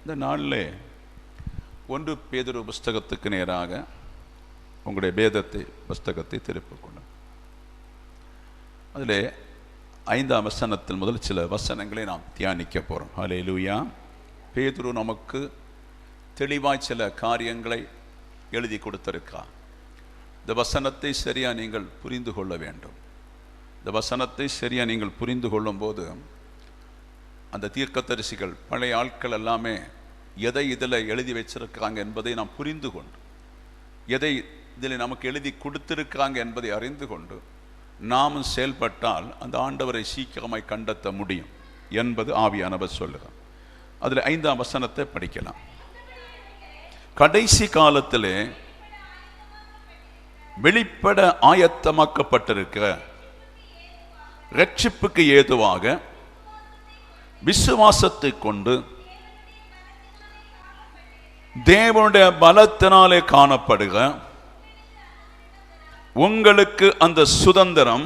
இந்த நாளில் 1 பேதுரு புஸ்தகத்துக்கு நேராக உங்களுடைய வேதத்தை புஸ்தகத்தை திருப்பிக் கொள்ளும். அதில் 5ஆம் வசனத்தில் முதல் சில வசனங்களை நாம் தியானிக்க போகிறோம். ஹல்லேலூயா. பேதுரு நமக்கு தெளிவாய் சில காரியங்களை எழுதி கொடுத்திருக்கார். இந்த வசனத்தை சரியா நீங்கள் புரிந்து கொள்ள வேண்டும். இந்த வசனத்தை சரியா நீங்கள் புரிந்து கொள்ளும் போது அந்த தீர்க்கதரிசிகள் பழைய ஆட்கள் எல்லாமே எதை இதில் எழுதி வச்சிருக்காங்க என்பதை நாம் புரிந்து கொண்டு, எதை இதில் நமக்கு எழுதி கொடுத்திருக்காங்க என்பதை அறிந்து கொண்டு நாமும் செயல்பட்டால் அந்த ஆண்டவரை சீக்கிரமாய் கണ്ടെத்த முடியும் என்பது ஆவியானவர் சொல்லுகிறார். அதில் 5ஆம் வசனத்தை படிக்கலாம். கடைசி காலத்திலே வெளிப்பட ஆயத்தமாக்கப்பட்டிருக்கிற இரட்சிப்புக்கு ஏதுவாக விசுவாசத்தை கொண்டு தேவனுடைய பலத்தினாலே காணப்படுகிற உங்களுக்கு அந்த சுதந்திரம்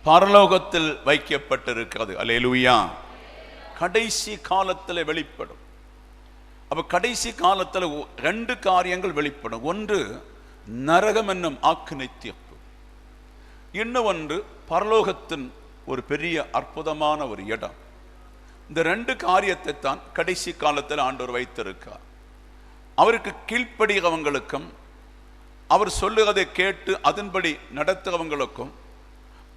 பரலோகத்தில் வைக்கப்பட்டிருக்கிறது. அல்லேலூயா. கடைசி காலத்தில் வெளிப்படும். அப்ப கடைசி காலத்தில் 2 காரியங்கள் வெளிப்படும். ஒன்று நரகம் என்னும் ஆக்கினை தீர்ப்பு, இன்னொன்று பரலோகத்தின் ஒரு பெரிய அற்புதமான ஒரு இடம். இந்த 2 காரியத்தை தான் கடைசி காலத்தில் ஆண்டவர் வைத்திருக்கார். அவருக்கு கீழ்ப்படுகிறவங்களுக்கும் அவர் சொல்லுவதை கேட்டு அதன்படி நடத்துகிறவங்களுக்கும்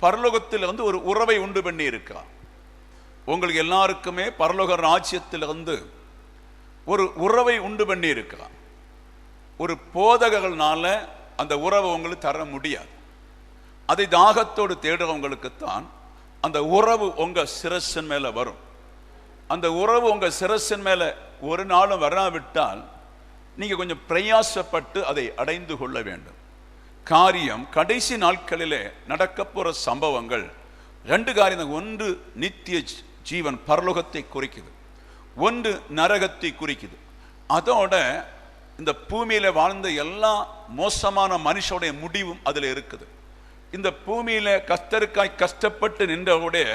பரலோகத்தில் ஒரு உறவை உண்டு பண்ணி இருக்கார். உங்களுக்கு எல்லாருக்குமே பரலோக ராஜ்யத்திலிருந்து ஒரு உறவை உண்டு பண்ணி இருக்கார். ஒரு போதகர்களால அந்த உறவை உங்களுக்கு தர முடியாது. அதை தாகத்தோடு தேடுறவங்களுக்குத்தான் அந்த உறவு உங்க சிரசின் மேல வரும். அந்த உறவு உங்க சிரசின் மேல ஒரு நாளும் வராவிட்டால் நீங்க கொஞ்சம் பிரயாசப்பட்டு அதை அடைந்து கொள்ள வேண்டும். காரியம் கடைசி நாட்களிலே நடக்க போற சம்பவங்கள் 2 காரியம். ஒன்று நித்திய ஜீவன் பரலோகத்தை குறிக்குது, ஒன்று நரகத்தை குறிக்குது. அதோட இந்த பூமியில வாழ்ந்த எல்லா மோசமான மனுஷனுடைய முடிவும் அதுல இருக்குது. இந்த பூமியில கஷ்டருக்காய் கஷ்டப்பட்டு நின்றவுடைய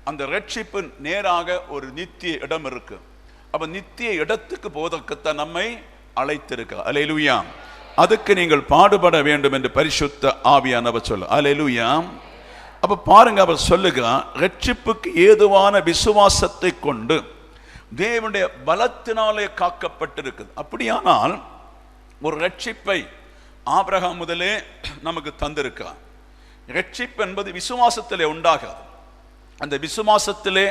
அந்த ரட்சிப்பு நேராக ஒரு நித்திய இடம் இருக்கு. அப்ப நித்திய இடத்துக்கு போவதற்குத்தான் நம்மை அழைத்திருக்க. அல்லேலூயா. அதுக்கு நீங்கள் பாடுபட வேண்டும் என்று பரிசுத்த ஆவியானவர் சொல்ல. அல்லேலூயா. அப்ப பாருங்க, அவர் சொல்லுகிறார், ரட்சிப்புக்கு ஏதுவான விசுவாசத்தை கொண்டு தேவனுடைய பலத்தினாலே காக்கப்பட்டிருக்குது. அப்படியானால் ஒரு ரட்சிப்பை ஆபிரகாம் முதலே நமக்கு தந்திருக்கார். ரட்சிப்பு என்பது விசுவாசத்திலே உண்டாகாது. அந்த விசுவாசத்திலே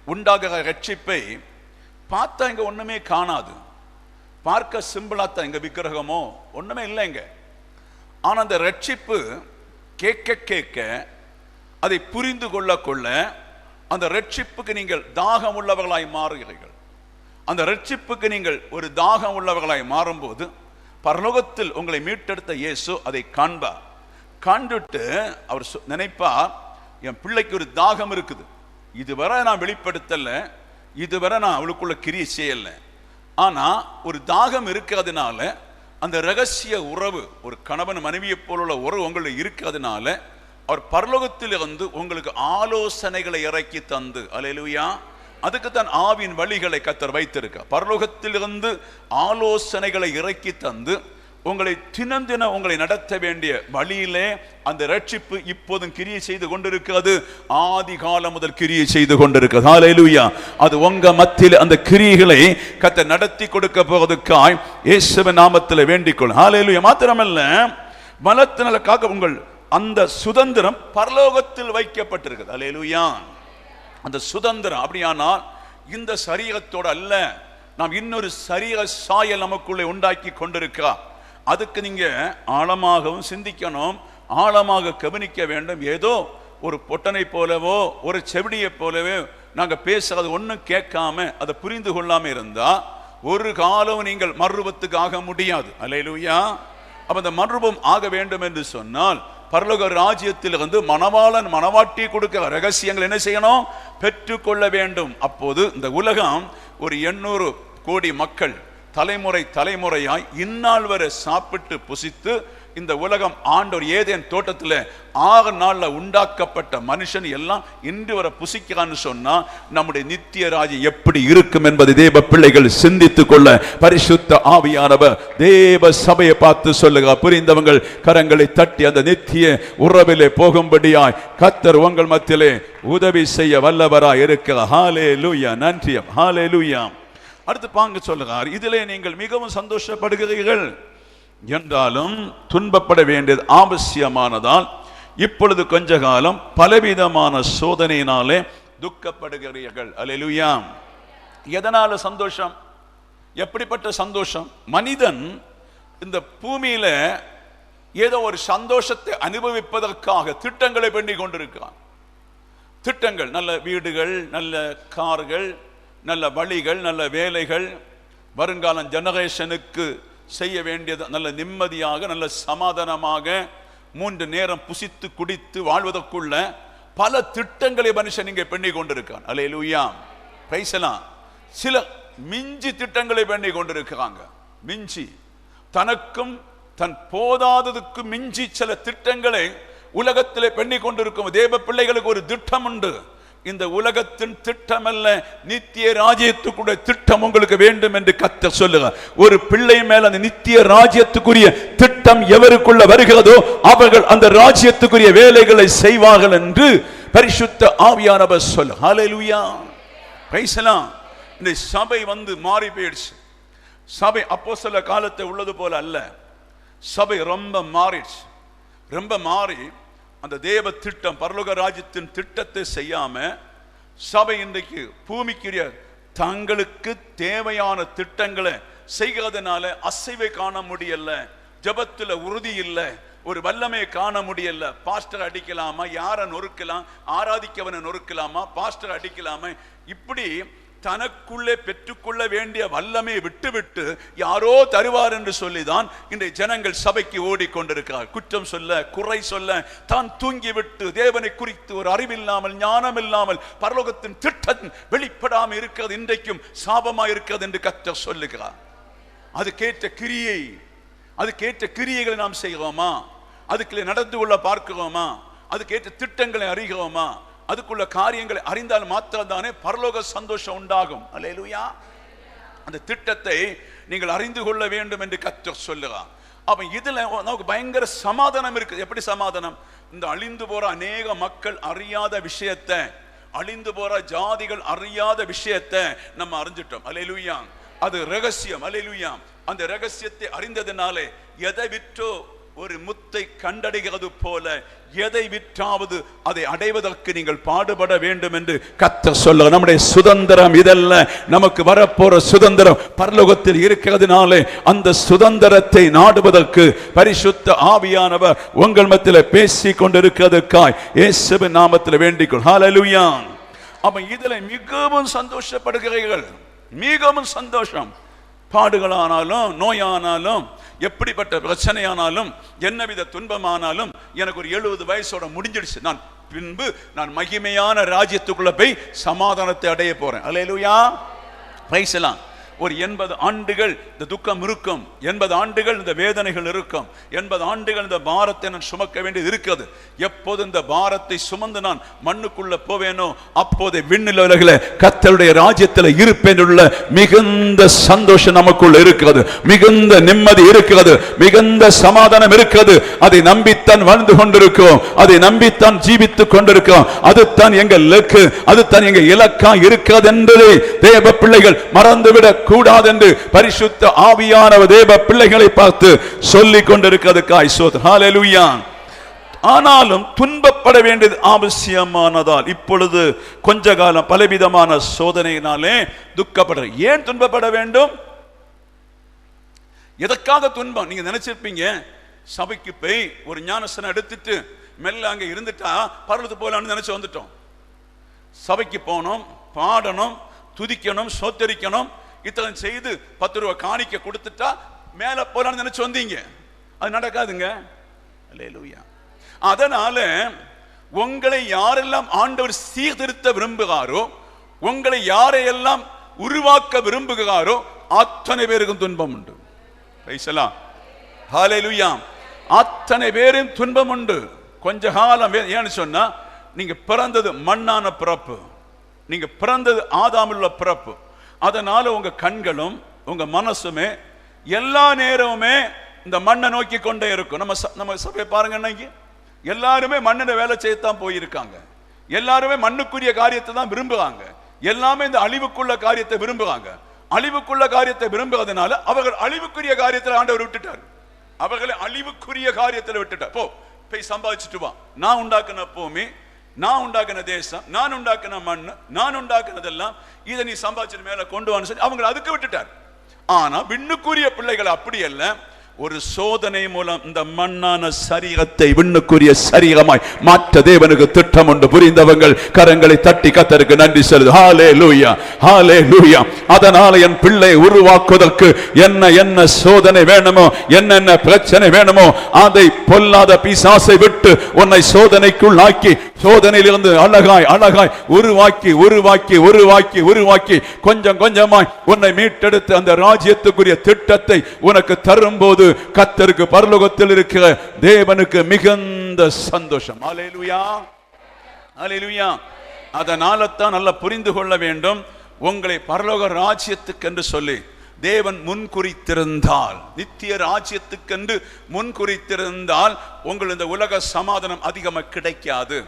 உண்டாகிற ரட்சிப்பை பார்த்தா இங்க ஒண்ணுமே காணாது. பார்க்க சிம்பிளாத்தான் இங்க விக்கிரகமோ ஒண்ணுமே இல்லைங்க. ஆனா அந்த ரட்சிப்பு கேட்க கேட்க அதை புரிந்து கொள்ள கொள்ள அந்த ரட்சிப்புக்கு நீங்கள் தாகம் உள்ளவர்களாய் மாறுகிறீர்கள். அந்த ரட்சிப்புக்கு நீங்கள் ஒரு தாகம் உள்ளவர்களாய் மாறும்போது பரலோகத்தில் உங்களை மீட்டெடுத்த இயேசு அதை காண்பார். கண்டுட்டு அவர் நினைப்பார், என் பிள்ளைக்கு ஒரு தாகம் இருக்குது, இதுவரை நான் வெளிப்படுத்தல, இதுவரை நான் அவளுக்குள்ள கிரியை செய்யல, ஆனா ஒரு தாகம் இருக்கிறதுனால அந்த ரகசிய உறவு, ஒரு கணவன் மனைவியை போலுள்ள உறவு உங்களுக்கு இருக்கிறதுனால அவர் பரலோகத்தில் இருந்து உங்களுக்கு ஆலோசனைகளை இறக்கி தந்து, அல்லேலூயா, அதுக்குத்தான் ஆவியின் வழிகளை கர்த்தர் வைத்திருக்க. பரலோகத்தில் இருந்து ஆலோசனைகளை இறக்கி தந்து உங்களை தினம் தினம் உங்களை நடத்த வேண்டிய வழியிலே அந்த ரட்சிப்பு இப்போதும் கிரியை செய்து கொண்டிருக்கிறது. ஆதி காலம் முதல் கிரியை செய்து கொண்டிருக்கிறது. ஹல்லேலூயா. அது உங்க மத்தியில் அந்த கிரியைகளை கர்த்தர் நடத்தி கொடுக்க போவதற்காய் இயேசுவின் நாமத்தில் வேண்டிக் கொள்ளும். ஹல்லேலூயா. மாத்திரமல்ல, பலத்தினால உங்கள் அந்த சுதந்திரம் பரலோகத்தில் வைக்கப்பட்டிருக்கிறது. ஹல்லேலூயா. அந்த சுதந்திரம் அப்படியானால் இந்த சரீரத்தோடு அல்ல, நாம் இன்னொரு சரீர சாயல் நமக்குள்ளே உண்டாக்கி கொண்டிருக்கிறோம். அதுக்கு நீங்க ஆழமாகவும் சிந்திக்கணும், ஆழமாக கவனிக்க வேண்டும். ஏதோ ஒரு பொட்டனை போலவோ ஒரு செவிடியை போலவோ நாங்க பேசுறது ஒன்றும் கேட்காம அதை புரிந்து கொள்ளாம இருந்தா ஒரு காலம் நீங்கள் மறுரூபத்துக்கு ஆக முடியாது. அல்லேலூயா. அப்ப அந்த மறுரூபம் ஆக வேண்டும் என்று சொன்னால் பரலோக ராஜ்யத்தில் இருந்து மணவாளன் மணவாட்டி கொடுக்க ரகசியங்கள் என்ன செய்யணும்? பெற்றுக்கொள்ள வேண்டும். அப்போது இந்த உலகம் ஒரு 800 கோடி மக்கள் தலைமுறை தலைமுறையாய் இந்நாள் வரை சாப்பிட்டு புசித்து இந்த உலகம் ஆண்டவர் ஏதேன் தோட்டத்தில் 6 நாள்ல உண்டாக்கப்பட்ட மனுஷன் எல்லாம் இன்று வரை புசிக்கிறான்னு சொன்னா நம்முடைய நித்திய ராஜ்யம் எப்படி இருக்கும் என்பதை தேவ பிள்ளைகள் சிந்தித்துக் கொள்ள பரிசுத்த ஆவியானவர் தேவ சபையை பார்த்து சொல்லுங்க. புரிந்தவங்கள் கரங்களை தட்டி அந்த நித்திய உறவிலே போகும்படியாய் கர்த்தர் உங்கள் மத்தியிலே உதவி செய்ய வல்லவராய் இருக்கிறார். ஹல்லேலூயா. நன்றி. ஹல்லேலூயா. அடுத்து பாங்க சொல்லுகிறார், இதிலே நீங்கள் மிகவும் சந்தோஷப்படுகிறீர்கள் என்றாலும் துன்பப்பட வேண்டியது அவசியமானதால் இப்பொழுது கொஞ்ச காலம் பலவிதமான சோதனையினாலே துக்கப்படுகிறீர்கள். அல்லேலூயா. எதனால சந்தோஷம்? எப்படிப்பட்ட சந்தோஷம்? மனிதன் இந்த பூமியில ஏதோ ஒரு சந்தோஷத்தை அனுபவிப்பதற்காக திட்டங்களை பண்ணி கொண்டிருக்கிறான். திட்டங்கள், நல்ல வீடுகள், நல்ல கார்கள், நல்ல வழிகள், நல்ல வேலைகள், வருங்காலம் ஜெனரேஷனுக்கு செய்ய வேண்டியது நல்ல நிம்மதியாக நல்ல சமாதானமாக 3 நேரம் புசித்து குடித்து வாழ்வதற்குள்ள பல திட்டங்களை மனுஷன் இங்கே பண்ணி கொண்டிருக்கான். அல்லேலூயா. பிரைஸ்லாம். சில மிஞ்சி திட்டங்களை பண்ணி கொண்டிருக்கிறாங்க. மிஞ்சி தனக்கும் தன் போதாததுக்கு மிஞ்சி சில திட்டங்களை உலகத்திலே பண்ணி கொண்டிருக்கும் தேவ பிள்ளைகளுக்கு ஒரு திட்டம் உண்டு. இந்த உலகத்தின் திட்டம் அல்ல, நித்திய ராஜ்யத்துக்குரிய திட்டம் உங்களுக்கு வேண்டும் என்று கர்த்தர் சொல்லுகிறார். ஒரு பிள்ளை மேல் அந்த நித்திய ராஜ்யத்துக்குரிய திட்டம் எவருக்குள்ள வருகிறதோ அவர்கள் அந்த ராஜ்யத்துக்குரிய வேலைகளை செய்வார்கள் என்று பரிசுத்த ஆவியானவர் சொல்ல. ஹல்லேலூயா. Praise the Lord. இந்த சபை மாறி போயிடுச்சு. சபை அப்போஸ்தல காலத்தை உள்ளது போல அல்ல. சபை ரொம்ப மாறிடுச்சு. ரொம்ப மாறி அந்த தேவ திட்டம் பரலோக ராஜ்யத்தின் திட்டத்தை செய்யாம சபை இன்றைக்கு பூமிக்குரிய தங்களுக்கு தேவையான திட்டங்களை செய்கிறதுனால அசைவை காண முடியல, ஜபத்துல உறுதி இல்லை, ஒரு வல்லமையை காண முடியல. பாஸ்டர் அடிக்கலாமா, யாரை நொறுக்கலாம், ஆராதிக்கவனை நொறுக்கலாமா, பாஸ்டர் அடிக்கலாமா, இப்படி தனக்குள்ளே பெற்றுக்கொள்ள வேண்டிய வல்லமையை விட்டுவிட்டு யாரோ தருவார் என்று சொல்லிதான் இன்றைய ஜனங்கள் சபைக்கு ஓடிக்கொண்டிருக்கிறார். குற்றம் சொல்ல, குறை சொல்ல, தான் தூங்கிவிட்டு தேவனை குறித்து ஒரு அறிவில்லாமல் ஞானம் இல்லாமல் பரலோகத்தின் திட்டம் வெளிப்படாமல் இருக்கிறது இன்றைக்கும் சாபமா இருக்கிறது என்று கர்த்தர் சொல்லுகிறார். அதுக்கேற்ற கிரியைகளை நாம் செய்கிறோமா? அதுக்குள்ளே நடந்து கொள்ள பார்க்கிறோமா? அதுக்கேற்ற திட்டங்களை அறிகிறோமா? அதுக்குள்ள காரியங்களை அறிந்தால் மாத்திரம்தானே பரலோக சந்தோஷம் உண்டாகும். அல்லேலூயா. அந்த திட்டத்தை நீங்கள் அறிந்து கொள்ள வேண்டும் என்று கர்த்தர் சொல்லுகிறார். அப்ப இதுல நமக்கு பயங்கர சமாதானம் இருக்கு. எப்படி சமாதானம்? இந்த அழிந்து போற அநேக மக்கள் அறியாத விஷயத்தை, அழிந்து போற ஜாதிகள் அறியாத விஷயத்தை நம்ம அறிஞ்சிட்டோம். அல்லேலூயா. அது ரகசியம். அல்லேலூயா. அந்த ரகசியத்தை அறிந்ததினாலே எதை விற்றோ ஒரு முத்தை கண்டடைகிறது போல எதை விற்றாவது அதை அடைவதற்கு நீங்கள் பாடுபட வேண்டும் என்று கர்த்தர் சொல்ல. நம்முடைய சுதந்திரம் இதல்ல, நமக்கு வரப்போற சுதந்திரம் பரலோகத்தில் இருக்கிறதுனாலே அந்த சுதந்திரத்தை நாடுவதற்கு பரிசுத்த ஆவியானவர் உங்கள் மத்தியிலே பேசிக் கொண்டிருக்கிறதுக்காய் இயேசுவின் நாமத்தில் வேண்டிக்கொள். ஹல்லேலூயா. அப்ப இதுல மிகவும் சந்தோஷப்படுகிறீர்கள். மிகவும் சந்தோஷம். பாடுகளானாலும் நோயானாலும் எப்படிப்பட்ட பிரச்சனையானாலும் என்னவித துன்பமானாலும் எனக்கு ஒரு 70 வயசோட முடிஞ்சிடுச்சு, நான் மகிமையான ராஜ்யத்துக்குள்ள போய் சமாதானத்தை அடைய போறேன். அல்லேலூயா. Praise the Lord. ஒரு 80 ஆண்டுகள் இந்த துக்கம் இருக்கும், 80 ஆண்டுகள் இந்த வேதனைகள் இருக்கும், 80 ஆண்டுகள் இந்த பாரத்தை நான் சுமக்க வேண்டியது இருக்கிறது. எப்போது இந்த பாரத்தை சுமந்து நான் மண்ணுக்குள்ள போவேனோ அப்போது விண்ணில் உலகில கர்த்தருடைய ராஜ்யத்தில் இருப்பேன் உள்ள மிகுந்த சந்தோஷம் நமக்குள்ள இருக்கிறது, மிகுந்த நிம்மதி இருக்கிறது, மிகுந்த சமாதானம் இருக்கிறது. அதை நம்பித்தான் வாழ்ந்து கொண்டிருக்கிறோம், அதை நம்பித்தான் ஜீவித்துக் கொண்டிருக்கிறோம். அதுதான் எங்கள் இலக்கு, அதுதான் எங்கள் இலக்கா இருக்கிறது என்பதை தேவ பிள்ளைகள் மறந்துவிட கூடாது என்று பரிசுத்த ஆவியானவர் தேவ பிள்ளைகளை பார்த்து சொல்லிக் கொண்டிருக்கிறதுக்காய் ஸ்தோத்திரம். ஹல்லேலூயா. ஆனாலும் துன்பப்பட வேண்டியது அவசியமானதால் இப்பொழுது கொஞ்ச காலம் பலவிதமான சோதனையினாலே துக்கப்பட. ஏன் துன்பப்பட வேண்டும்? எதற்காக துன்பம்? நீங்க நினைச்சிருப்பீங்க சபைக்கு போய் ஒரு ஞானஸ்நானம் எடுத்துட்டு மெல்ல அங்க இருந்துட்டா பரலோகத்துக்கு போலாம்னு நினைச்சு வந்துட்டோம். சபைக்கு போனோம், பாடணும், துதிக்கணும், சோத்தரிக்கணும், இத்தனை செய்து 10 ரூபாய் காணிக்க கொடுத்துட்டா மேல போலான்னு நினைச்சு வந்தீங்க. அது நடக்காதுங்க. அல்லேலூயா. அதனால உங்களை யாரெல்லாம் ஆண்டவர் சீர்திருத்த விரும்புகிறாரோ, உங்களை யாரையெல்லாம் உருவாக்க விரும்புகிறாரோ அத்தனை பேருக்கும் துன்பம் உண்டு. Praise the Lord. ஹல்லேலூயா. அத்தனை பேரும் துன்பம் உண்டு. கொஞ்ச காலம் ஏன்னு சொன்னா, நீங்க பிறந்தது மண்ணான பிறப்பு, நீங்க பிறந்தது ஆதாமுள்ள பிறப்பு. அதனால உங்க கண்களும் உங்க மனசுமே எல்லா நேரமுமே இந்த மண்ணை நோக்கி கொண்டே இருக்கும். நம்ம சபை பாருங்க, இன்னைக்கு எல்லாருமே மண்ணின வேலை செய்யத்தான் போயிருக்காங்க. எல்லாருமே மண்ணுக்குரிய காரியத்தை தான் விரும்புறாங்க. எல்லாமே இந்த அழிவுக்குள்ள காரியத்தை விரும்புறாங்க. அழிவுக்குள்ள காரியத்தை விரும்புவதனால அவர்கள் அழிவுக்குரிய காரியத்தில் ஆண்டவர் விட்டுட்டார். அவர்களை அழிவுக்குரிய காரியத்தில் விட்டுட்டார். போய் சம்பாதிச்சுட்டு வா, நான் உண்டாக்குன பூமி, நான் உண்டாக்குன தேசம், நான் உண்டாக்குன மண், நான் உண்டாக்குனதெல்லாம் இதை நீ சம்பாதிச்சு மேல கொண்டு வான்னு சொல்லி அவங்களை அதுக்கு விட்டுட்டார். ஆனா விண்ணுக்குரிய பிள்ளைகள் அப்படி அல்ல. ஒரு சோதனை மூலம் இந்த மண்ணான சரீரத்தை விண்ணுக்குரிய சரீரமாய் மாற்ற தேவனுக்கு திட்டம் உண்டு. புரிந்தவங்கள் கரங்களை தட்டி கர்த்தருக்கு நன்றி சொல்லுது. ஹல்லேலூயா, ஹல்லேலூயா. அதனால என் பிள்ளை உருவாக்குவதற்கு என்ன சோதனை வேணுமோ, என்னென்ன பிரச்சனை வேணுமோ, அதை பொல்லாத பிசாசை விட்டு உன்னை சோதனைக்குள் ஆக்கி, சோதனையிலிருந்து அழகாய் அழகாய் உருவாக்கி உருவாக்கி உருவாக்கி உருவாக்கி கொஞ்சம் கொஞ்சமாய் உன்னை மீட்டெடுத்து அந்த ராஜ்யத்துக்குரிய திட்டத்தை உனக்கு தரும்போது கர்த்தருக்கு பரலோகத்தில் இருக்கிற தேவனுக்கு மிகுந்த சந்தோஷம். ஹல்லேலூயா, ஹல்லேலூயா. அதனால தான் நல்லா புரிந்து கொள்ள வேண்டும், உங்களை பரலோக ராஜ்யத்துக்கென்று சொல்லி தேவன் முன்குறித்திருந்தால், நித்திய ராஜ்யத்துக்கென்று முன்குறித்திருந்தால் உங்கள் இந்த உலக சமாதானம் அதிகமாக கிடைக்காது,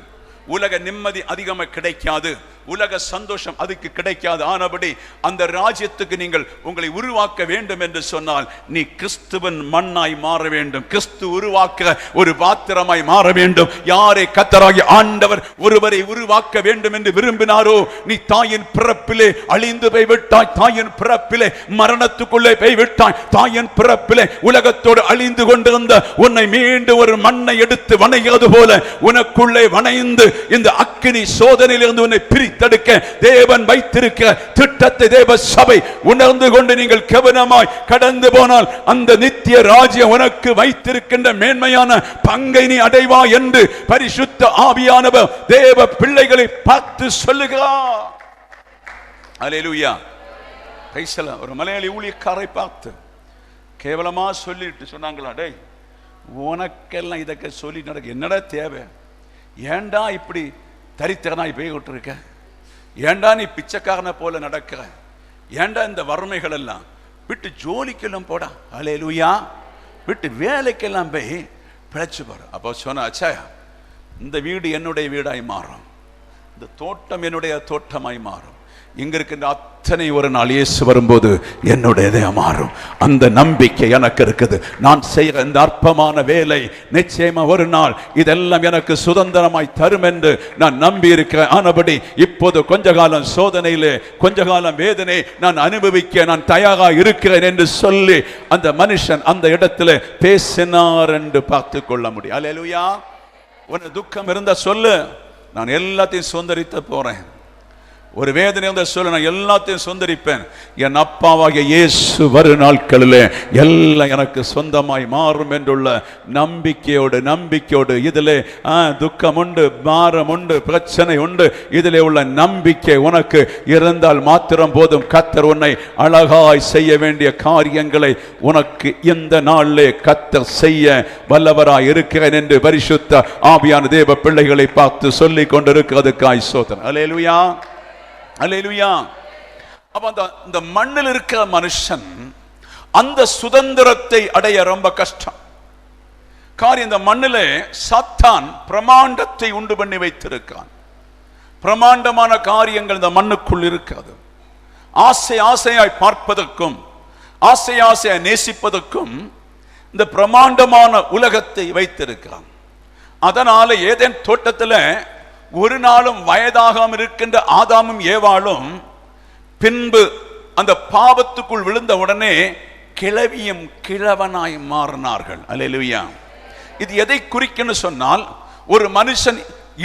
உலக நிம்மதி அதிகமாக கிடைக்காது, உலக சந்தோஷம் அதுக்கு கிடைக்காது. ஆனபடி அந்த ராஜ்யத்துக்கு நீங்கள் உங்களை உருவாக்க வேண்டும் என்று சொன்னால் நீ கிறிஸ்துவின் மண்ணாய் மாற வேண்டும், கிறிஸ்து உருவாக்க ஒரு பாத்திரமாய் மாற வேண்டும். யாரை கர்த்தராகிய ஆண்டவர் ஒருவரை உருவாக்க வேண்டும் என்று விரும்பினாரோ, நீ தாயின் பிறப்பிலே அழிந்து போய்விட்டாய், தாயின் பிறப்பிலே மரணத்துக்குள்ளே போய்விட்டாய், தாயின் பிறப்பிலே உலகத்தோடு அழிந்து கொண்டிருந்த உன்னை மீண்டும் ஒரு மண்ணை எடுத்து வணைகிறது போல உனக்குள்ளே வணைந்து இந்த அக்கினி சோதனையிலிருந்து உன்னை பிரித்தெடுக்க தேவன் வைத்திருக்கிற திட்டத்தை தேவ சபை உணர்ந்து கொண்டு நீங்கள் கவனமாய் கடந்து போனால் அந்த நித்திய ராஜ்யம் உனக்கு வைத்திருக்கின்ற மேன்மையான பங்கை நீ அடைவாய் என்று பரிசுத்த ஆவியானவர் தேவ பிள்ளைகளை பார்த்து சொல்லுகிறார். அல்லேலூயா. ஒரு மலையாளி ஊழியக்காரை பார்த்து கேவலமா சொல்லிட்டு சொன்னாங்களா, டேய் உனக்கெல்லாம் இதற்கு சொல்லி நடக்க என்னடா தேவை, ஏண்டா இப்படி தரித்திரனாய் போய் விட்டுருக்க, ஏண்டா நீ பிச்சைக்காரனை போல நடக்கிற, ஏண்டா இந்த வறுமைகள் எல்லாம் விட்டு ஜோலிக்கெல்லாம் போடா, அல்லேலூயா, விட்டு வேலைக்கெல்லாம் போய் பிழைச்சு போற. அப்போ சொன்ன, அச்சா இந்த வீடு என்னுடைய வீடாய் மாறும், இந்த தோட்டம் என்னுடைய தோட்டமாய் மாறும், இங்க இருக்கின்ற அத்தனை ஒரு நாள் இயேசு வரும்போது என்னுடையதே மாறும். அந்த நம்பிக்கை எனக்கு இருக்குது. நான் செய்கிற இந்த அற்பமான வேலை நிச்சயமா ஒரு நாள் இதெல்லாம் எனக்கு சுதந்திரமாய் தரும் என்று நான் நம்பி இருக்கிறேன். ஆனபடி இப்போது கொஞ்ச காலம் சோதனையிலே, கொஞ்ச காலம் வேதனை நான் அனுபவிக்க நான் தயாராக இருக்கிறேன் என்று சொல்லி அந்த மனுஷன் அந்த இடத்துல பேசினார் என்று பார்த்து கொள்ள முடியும். அல்லேலூயா. உனக்கு துக்கம் இருந்தா சொல்லு, நான் எல்லாத்தையும் சுதந்திரித்து போறேன். ஒரு வேதனை வந்த சொல்ல, நான் எல்லாத்தையும் சொந்தரிப்பேன். என் அப்பாவாகிய இயேசு வரும் நாட்களிலே எல்லாம் எனக்கு சொந்தமாய் மாறும் என்றுள்ள நம்பிக்கையோடு இதிலே துக்கம் உண்டு, பாரம் உண்டு, பிரச்சனை உண்டு, இதிலே உள்ள நம்பிக்கை உனக்கு இருந்தால் மாத்திரம் போதும். கர்த்தர் உன்னை அழகாய் செய்ய வேண்டிய காரியங்களை உனக்கு இந்த நாளிலே கர்த்தர் செய்ய வல்லவராய் இருக்கிறேன் என்று பரிசுத்த ஆவியான தேவ பிள்ளைகளை பார்த்து சொல்லிக் கொண்டிருக்கிறதுக்காய் ஸ்தோத்திரம். அல்லேலூயா, அல்லேலூயா. அப்ப அந்த மண்ணில் இருக்கிற மனுஷன் அந்த சுதந்திரத்தை அடைய ரொம்ப கஷ்டம். காரியம், இந்த மண்ணிலே சாத்தான் பிரமாண்டத்தை உண்டு பண்ணி வைத்திருக்கான். பிரமாண்டமான காரியங்கள் இந்த மண்ணுக்குள் இருக்காது. ஆசையாய் பார்ப்பதற்கும் ஆசையாய் நேசிப்பதற்கும் இந்த பிரமாண்டமான உலகத்தை வைத்திருக்கிறான். அதனால ஏதேன் தோட்டத்தில் ஒரு நாளும் வயதாகாமல் இருக்கின்ற ஆதாமும் ஏவாளும் பின்பு அந்த பாவத்துக்குள் விழுந்த உடனே கிழவியும் கிழவனாய் மாறினார்கள். அல்லேலூயா. இது எதை குறிக்குன்னு சொன்னால், ஒரு மனுஷன்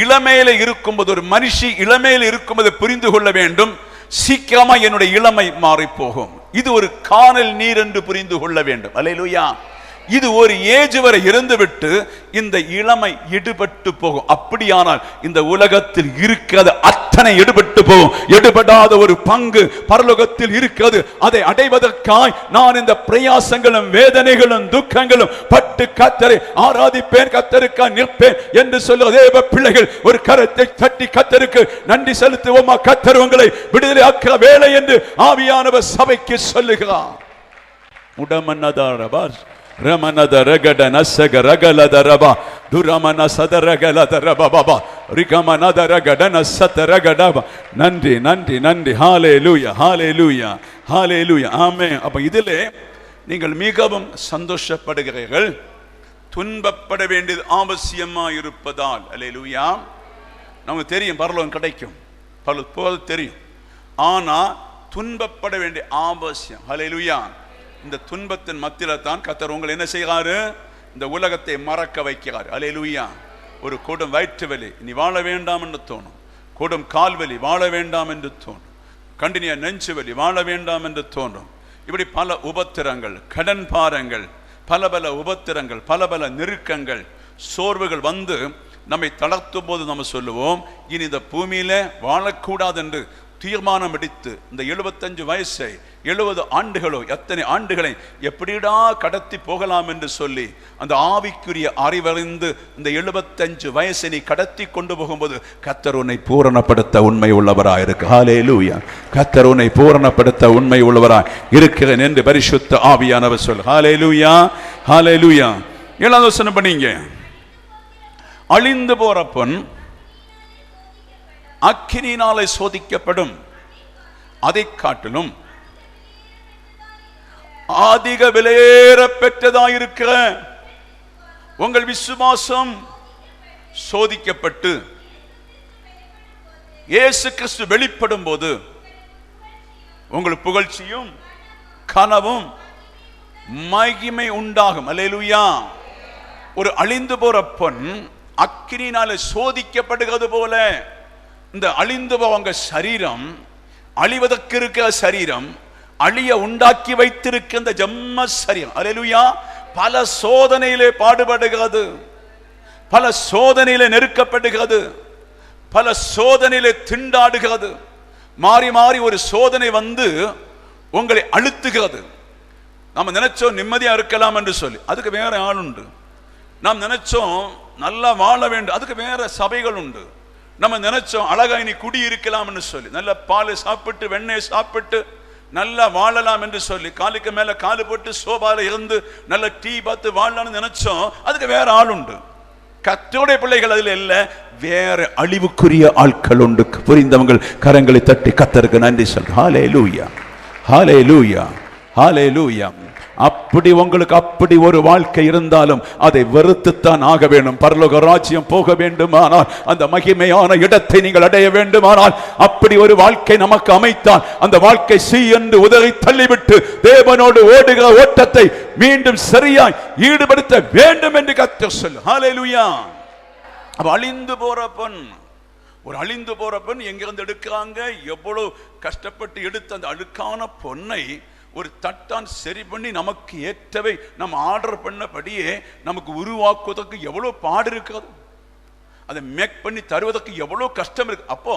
இளமையில இருக்கும்போது, ஒரு மனுஷி இளமையில இருக்கும்போது புரிந்து கொள்ள வேண்டும், சீக்கிரமா என்னுடைய இளமை மாறி போகும். இது ஒரு கானல் நீர் என்று புரிந்து கொள்ள வேண்டும். அல்லேலூயா. இது ஒரு ஏஜ் வரை இருந்துவிட்டு இந்த இளமை எடுபட்டு போகும். அப்படியானால் இந்த உலகத்தில் இருக்கிறது அத்தனை எடுபட்டு போகும். எடுபடாத ஒரு பங்கு பரலோகத்தில் இருக்கிறது. அதை அடைவதற்காய் நான் இந்த பிரயாசங்களும் வேதனைகளும் துக்கங்களும் பட்டு கர்த்தரை ஆராதிப்பேன், கர்த்தருக்காய் நிற்பேன் என்று சொல்லுகிற தேவ பிள்ளைகள் ஒரு கரத்தை தட்டி கர்த்தருக்கு நன்றி செலுத்துவோமா? கர்த்தர் உங்களை விடுதலை ஆக்கிற வேலை என்று ஆவியானவர் சபைக்கு சொல்லுகிறார். உடமன்னதாரபா ரமனத ரகட நசக ரகலத ரபா துரமன சதரகலத ரபபா ரிகமனத ரகட நசத ரகடபா. நன்றி நன்றி நன்றி. ஹalleluya ஹalleluya ஹalleluya ஆமென். அப்ப இதிலே நீங்கள் மிகவும் சந்தோஷப்படுகிறீர்கள். துன்பப்பட வேண்டியது அவசியமாக இருப்பதால் ஹalleluya. நமக்கு தெரியும் பரலோகம் கிடைக்கும், பரலோகம் தெரியும். ஆனா துன்பப்பட வேண்டிய அவசியம். ஹalleluya. இந்த துன்பத்தின் மத்தியில தான் கர்த்தர் உங்களை என்ன செய்கிறாரு? இந்த உலகத்தை மறக்க வைக்கிறார். ஹல்லேலூயா. ஒரு கொடும் வயிற்று வலி இனி வாழ வேண்டாம் என்று தோணும், கொடும் கால்வலி வாழ வேண்டாம் என்று தோணும், கண்டினியா நெஞ்சு வலி வாழ வேண்டாம் என்று தோன்றும். இப்படி பல உபத்திரங்கள், கடன் பாரங்கள், பல பல உபத்திரங்கள், பல பல நெருக்கங்கள், சோர்வுகள் வந்து நம்மை தளர்த்தும் போது நம்ம சொல்லுவோம், இனி இந்த பூமியில வாழக்கூடாது என்று தீர்மானம் எடுத்து இந்த 75 வயசை 70 ஆண்டுகளோ எத்தனை ஆண்டுகளை எப்படிடா கடத்தி போகலாம் என்று சொல்லி அந்த ஆவிக்குரிய அறிவறிந்து இந்த 75 வயசை நீ கடத்தி கொண்டு போகும்போது கர்த்தர் உன்னை பூரணப்படுத்த உண்மை உள்ளவராய் இருக்கு. ஹல்லேலூயா. கர்த்தர் உன்னை பூரணப்படுத்த உண்மை உள்ளவராய் இருக்கிறேன் என்று பரிசுத்த ஆவியானவர் சொல். ஹல்லேலூயா ஹல்லேலூயா. 7வது வசனம் பண்ணீங்க. அழிந்து போற பொன் அக்கினியினாலே சோதிக்கப்படும், அதை காட்டிலும் அதிக விலையேற பெற்றதாயிருக்கிற உங்கள் விசுவாசம் சோதிக்கப்பட்டு இயேசு கிறிஸ்து வெளிப்படும் போது உங்கள் புகழ்ச்சியும் கனவும் மகிமை உண்டாகும். அல்லேலூயா. ஒரு அழிந்து போற பொன் அக்கினியினாலே சோதிக்கப்படுகிறது போல இந்த அழிந்து போவங்க சரீரம், அழிவதற்கு இருக்கிற சரீரம், அழிய உண்டாக்கி வைத்திருக்கின்ற ஜம்ம சரீரம் அல்லேலூயா பல சோதனையிலே பாடுபடுகிறது, பல சோதனையிலே நெருக்கப்படுகிறது, பல சோதனையிலே திண்டாடுகிறது. மாறி மாறி ஒரு சோதனை வந்து உங்களை அழுத்துகிறது. நம்ம நினைச்சோம் நிம்மதியா இருக்கலாம் என்று சொல்லி, அதுக்கு வேற ஆள் உண்டு. நாம் நினைச்சோம் நல்லா வாழ வேண்டும், அதுக்கு வேற சபைகள் உண்டு. நம்ம நினைச்சோம் அழகா இனி குடி இருக்கலாம் என்று சொல்லி, நல்ல பால் சாப்பிட்டு வெண்ணெய் சாப்பிட்டு நல்லா வாழலாம் என்று சொல்லி காலுக்கு மேல காலு போட்டு சோபால இருந்து நல்ல டீ பார்த்து வாழலாம்னு நினைச்சோம், அதுக்கு வேற ஆள் உண்டு. கர்த்தருடைய பிள்ளைகள் அதுல இல்ல, வேற அழிவுக்குரிய ஆட்கள் உண்டு. புரிந்தவங்கள் கரங்களை தட்டி கர்த்தருக்கு நன்றி சொல். ஹல்லேலூயா ஹல்லேலூயா ஹல்லேலூயா. அப்படி உங்களுக்கு அப்படி ஒரு வாழ்க்கை இருந்தாலும் அதை வெறுத்துத்தான் ஆக வேண்டும். பரலோக ராஜ்யம் போக வேண்டுமானால், அந்த மகிமையான இடத்தை நீங்கள் அடைய வேண்டுமானால், அப்படி ஒரு வாழ்க்கை நமக்கு அமைத்தால் அந்த வாழ்க்கை சீ என்று உதறி தள்ளிவிட்டு தேவனோடு ஓடுகிற ஓட்டத்தை மீண்டும் சரியாய் ஈடுபடுத்த வேண்டும் என்று கர்த்தர் சொல்லு. ஹல்லேலூயா. அப்ப அழிந்து போற பொன், ஒரு அழிந்து போற பொன் எங்கிருந்து எடுக்கிறாங்க? எவ்வளவு கஷ்டப்பட்டு எடுத்த அந்த அழுக்கான பொன்னை ஒரு தட்டான் சரி பண்ணி நமக்கு ஏற்றவை நம்ம ஆர்டர் பண்ணபடியே நமக்கு உருவாக்குவதற்கு எவ்வளவு பாடு இருக்கிறது, அதை மேக் பண்ணி தருவதற்கு எவ்வளவு கஷ்டம் இருக்கு. அப்போ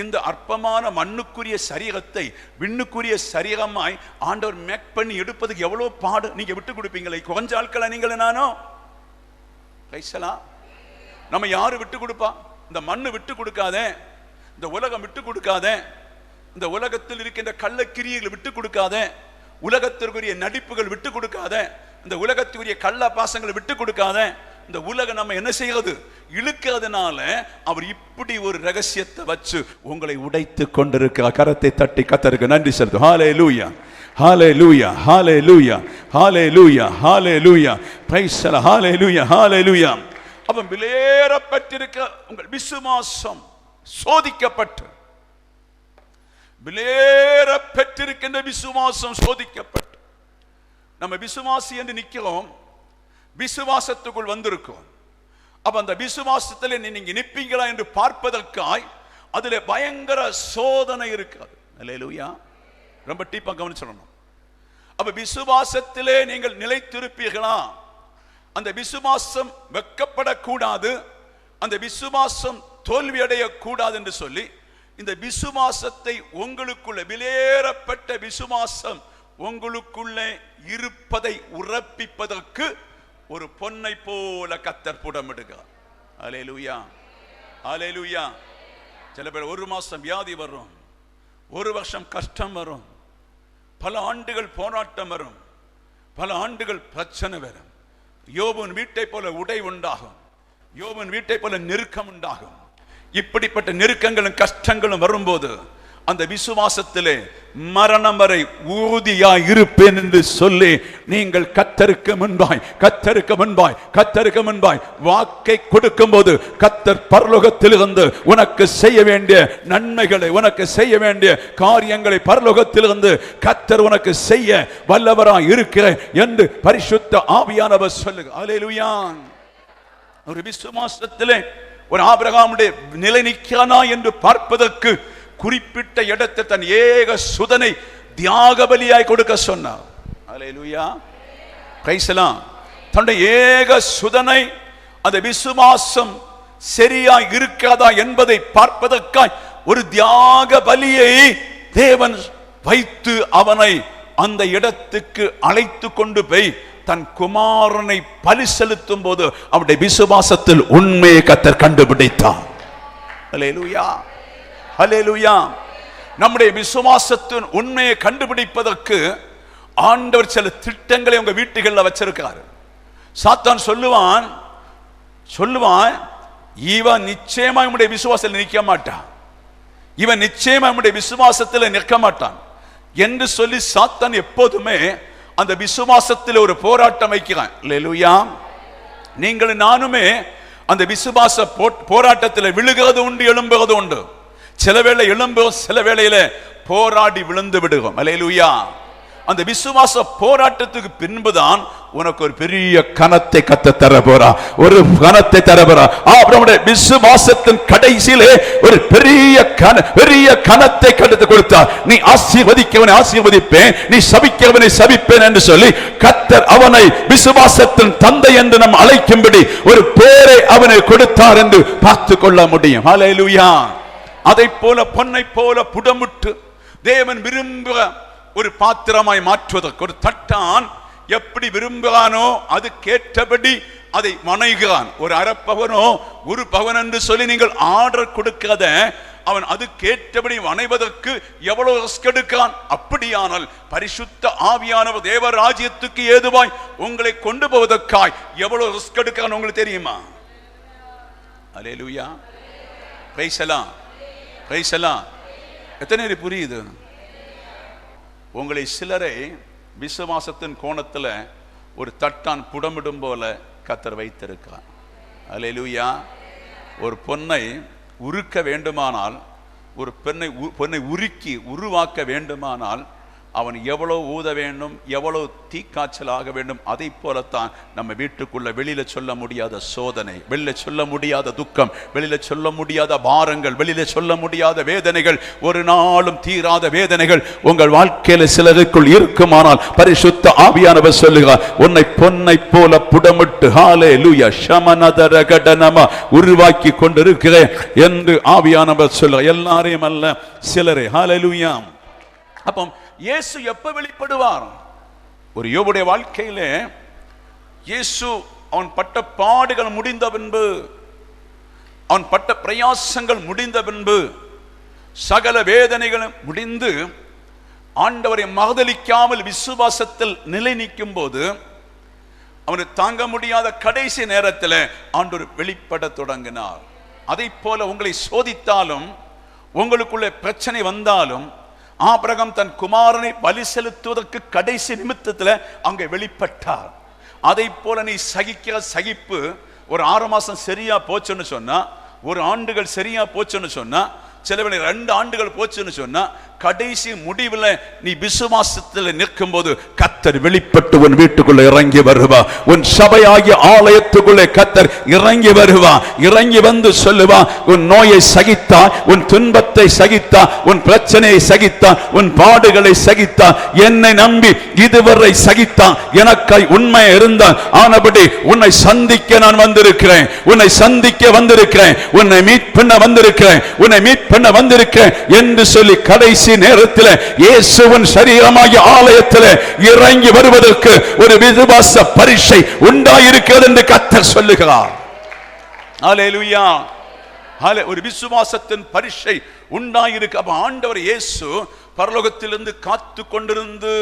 இந்த அற்பமான மண்ணுக்குரிய சரீரத்தை விண்ணுக்குரிய சரீரமாய் ஆண்டவர் மேக் பண்ணி எடுப்பதுக்கு எவ்வளவு பாடு. நீங்க விட்டு கொடுப்பீங்களே, குறைஞ்ச ஆட்களா நீங்கள் நானோ? ரைசலா. நம்ம யாரு விட்டு கொடுப்பா? இந்த மண்ணு விட்டு கொடுக்காதே, இந்த உலகம் விட்டு கொடுக்காதே, இந்த உலகத்தில் இருக்கின்ற கள்ளக்கிரியைகளை விட்டு கொடுக்காத, உலகத்திற்குரிய நடிப்புகள் விட்டு கொடுக்காத, இந்த உலகத்திற்குரிய கள்ள பாசங்களை விட்டு கொடுக்காத. இந்த உலகம் நம்ம என்ன செய்கிறது? இழுக்கிறதுனால அவர் இப்படி ஒரு ரகசியத்தை வச்சு உங்களை உடைத்து கொண்டிருக்க. கரத்தை தட்டி கர்த்தருக்கு நன்றி செலுத்து. Hallelujah hallelujah hallelujah hallelujah hallelujah. Praise the Lord. Hallelujah hallelujah. அப்ப விலையேறப்பட்டிருக்க உங்கள் விசுவாசம் சோதிக்கப்பட்டு, விலையேற பெற்றிருக்கின்ற விசுவாசம் சோதிக்கப்பட்டு, நம்ம விசுவாசி என்று நிற்கிறோம், விசுவாசத்துக்குள் வந்திருக்கோம். அப்ப அந்த விசுவாசத்தில் நீங்க நிற்பீங்களா என்று பார்ப்பதற்காய் அதுல பயங்கர சோதனை இருக்கிறது. அல்லேலூயா. ரொம்ப டீப்பா கவனிச்சிடணும். அப்ப விசுவாசத்திலே நீங்கள் நிலைத்திருப்பீர்களா? அந்த விசுவாசம் வெட்கப்படக்கூடாது, அந்த விசுவாசம் தோல்வி அடையக்கூடாது என்று சொல்லி இந்த விசுவாசத்தை உங்களுக்குள்ள, விலையேறப்பட்ட விசுவாசம் உங்களுக்குள்ளே இருப்பதை உறப்பிப்பதற்கு ஒரு பொன்னை போல கர்த்தர் புடமிடுகிறார். அல்லேலூயா, அல்லேலூயா. சில பேர் 1 மாசம் வியாதி வரும், 1 வருஷம் கஷ்டம் வரும், பல ஆண்டுகள் போராட்டம் வரும், பல ஆண்டுகள் பிரச்சனை வரும். யோபுவின் வீட்டை போல உடை உண்டாகும், யோபுவின் வீட்டை போல நெருக்கம் உண்டாகும். இப்படிப்பட்ட நெருக்கங்களும் கஷ்டங்களும் வரும்போது அந்த விசுவாசத்திலே மரணம் வரை உறுதியாய் இருப்பேன் என்று சொல்லி நீங்கள் கர்த்தருக்கு முன்பாய் வாக்கை கொடுக்கும் போது கர்த்தர் பரலோகத்திலிருந்து உனக்கு செய்ய வேண்டிய நன்மைகளை, உனக்கு செய்ய வேண்டிய காரியங்களை பரலோகத்திலிருந்து கர்த்தர் உனக்கு செய்ய வல்லவராய் இருக்கிறேன் என்று பரிசுத்த ஆவியானவர் சொல்லுகிறார். அல்லேலூயா. ஒரு விசுவாசத்திலே ஒரு ஆபிரகாமுடைய நிலை நிற்கிறானா என்று பார்ப்பதற்கு குறிப்பிட்ட இடத்தை தன் ஏக சுதனை தியாக பலியாய் கொடுக்க சொன்னார். அல்லேலூயா, பிரைஸ் தி லார்ட். தன்னுடைய ஏக சுதனை, அந்த விசுவாசம் சரியாய் இருக்கிறதா என்பதை பார்ப்பதற்காய் ஒரு தியாக பலியை தேவன் வைத்து அவனை அந்த இடத்துக்கு அழைத்து கொண்டு போய் தன் குமாரனை பலி செலுத்தும் போது அவருடைய விசுவாசத்தில் உண்மையை கர்த்தர் கண்டுபிடித்தார். அல்லேலூயா, அல்லேலூயா. நம்முடைய விசுவாசத்தின் உண்மையை கண்டுபிடிப்பதற்கு ஆண்டவர் சில திட்டங்களை உங்க வீட்டுகளில் வச்சிருக்காரு. சாத்தான் சொல்லுவான், இவன் நிச்சயமா நம்முடைய விசுவாசத்தில் நிற்க மாட்டான், இவன் நிச்சயமா நம்முடைய விசுவாசத்தில் நிற்க மாட்டான் என்று சொல்லி சாத்தான் எப்போதுமே அந்த விசுவாசத்தில் ஒரு போராட்டம் வைக்கிறான். அல்லேலூயா. நீங்களும் நானுமே அந்த விசுவாச போராட்டத்தில் விழுகிறது உண்டு, எழும்புகிறது உண்டு. சில வேளை எழும்பும், சில வேளையில போராடி விழுந்து விடுவோம். அல்லேலூயா. அந்த விசுவாச போராட்டத்துக்கு பின்புதான் உனக்கு ஒரு பெரிய கனத்தை கத்த தர போறா, ஒரு கனத்தை தர போறா. அவருடைய விசுவாசத்தின் கடைசியிலே ஒரு பெரிய கனத்தை கடுத்து கொடுத்தார். நீ ஆசீர்வதிக்கவனை ஆசீர்வதிப்பேன், நீ சபிக்கிறவனை சபிப்பேன் என்று சொல்லி கர்த்தர் அவனை விசுவாசத்தின் தந்தை என்று நாம் அழைக்கும்படி ஒரு பேரை அவனை கொடுத்தார் என்று பார்த்து கொள்ள முடியும். அல்லேலூயா. அதை போல பொன்னை போல புடமிட்டு தேவன் விரும்புகிற ஒரு பாத்திரமாய் மாற்றுவதற்கு ஒரு தட்டான் எப்படி விரும்புகிறானோ அது கேட்டபடி அதை வணைகிறான். ஒரு அரைப்பவனோ 1 பவன் என்று சொல்லி நீங்கள் ஆர்டர் கொடுக்காத அவன் அது கேட்டபடி வணைவதற்கு எவ்வளவு ரிஸ்க் எடுக்கிறான். அப்படியானால் பரிசுத்த ஆவியானவர் தேவ ராஜ்யத்துக்கு ஏதுவாய் உங்களை கொண்டு போவதற்காய் எவ்வளவு ரிஸ்க் எடுக்கிறான் உங்களுக்கு தெரியுமா? Alleluia, praise the Lord, praise the Lord. எத்தனை புரியுது? உங்களை சிலரை விசுவாசத்தின் கோணத்தில் ஒரு தட்டான் புடமிடும் போல கர்த்தர் வைத்திருக்கிறார். அல்லேலூயா. ஒரு பொன்னை உருக்க வேண்டுமானால், ஒரு பொன்னை உருக்கி உருவாக்க வேண்டுமானால் அவன் எவ்வளவு ஊத வேண்டும், எவ்வளவு தீக்காய்ச்சல் ஆக வேண்டும். அதை போலத்தான் நம்ம வீட்டுக்குள்ள வெளியில சொல்ல முடியாத சோதனை, வெளியில சொல்ல முடியாத துக்கம், வெளியில சொல்ல முடியாத பாரங்கள், வெளியில சொல்ல முடியாத வேதனைகள், ஒரு நாளும் தீராத வேதனைகள் உங்கள் வாழ்க்கையில சிலருக்குள் இருக்குமானால் பரிசுத்த ஆவியானவர் சொல்லுகிறார், உன்னை பொன்னை போல புடமிட்டு ஹல்லேலூயா ஷமனதரகடனமா உருவாக்கி கொண்டிருக்கிறேன் என்று ஆவியானவர் சொல்லுகிறார். எல்லாரையும் அல்ல, சிலரை. ஹல்லேலூயா. அப்போ இயேசு எப்ப வெளிப்படுவார்? ஒரு யோபுடைய வாழ்க்கையிலே இயேசு அவன் பட்ட பாடுகள் முடிந்த பின்பு, அவன் பட்ட பிரயாசங்கள் முடிந்த பின்பு, சகல வேதனைகளும் முடிந்து ஆண்டவரை மறுதலிக்காமல் விசுவாசத்தில் நிலை நிற்கும் போது அவனுக்கு தாங்க முடியாத கடைசி நேரத்தில் ஆண்டவர் வெளிப்பட தொடங்கினார். அதை போல உங்களை சோதித்தாலும், உங்களுக்குள்ள பிரச்சனை வந்தாலும், ஆபிரகாம் தன் குமாரனை பலி செலுத்துவதற்கு கடைசி நிமித்தத்தில் அங்கே வெளிப்பட்டார். அதை போல நீ சகிக்கிற சகிப்பு ஒரு 6 மாசம் சரியா போச்சுன்னு சொன்னா, 1 ஆண்டுகள் சரியா போச்சுன்னு சொன்னா, சில வேளை 2 ஆண்டுகள் போச்சுன்னு சொன்னா, கடைசி முடிவில் நீ விசுவாசத்தில் நிற்கும் போது கர்த்தர் வெளிப்பட்டு உன் வீட்டுக்குள்ள இறங்கி வருவா. உன் சபையாகிய ஆலயத்துக்குள்ளே கர்த்தர் இறங்கி வருவா. இறங்கி வந்து சொல்லுவா, உன் நோயை சகித்தா, உன் துன்பத்தை சகித்தா, உன் பிரச்சனையை சகித்தா, உன் பாடுகளை சகித்தா, என்னை நம்பி இதுவரை சகித்தா, எனக்காய் உண்மை இருந்தால் ஆனபடி உன்னை சந்திக்க நான் வந்திருக்கிறேன், உன்னை சந்திக்க வந்திருக்கிறேன், உன்னை மீட் பண்ண வந்திருக்கிறேன், உன்னை மீட் பண்ண வந்திருக்கிறேன் என்று சொல்லி கடைசி நேரத்தில் இயேசுவின் சரீரமாகிய ஆலயத்தில் இறங்கி வருவதற்கு ஒரு விசுவாச பரீட்சை உண்டாயிருக்கிறது என்று கர்த்தர் சொல்லுகிறார். ஹல்லேலூயா. ஒரு விசுவாசத்தின் பரீட்சை உண்டாயிருக்கு. அப்ப ஆண்டவர் இயேசு பரலோகத்திலிருந்து காத்து கொண்டிருந்து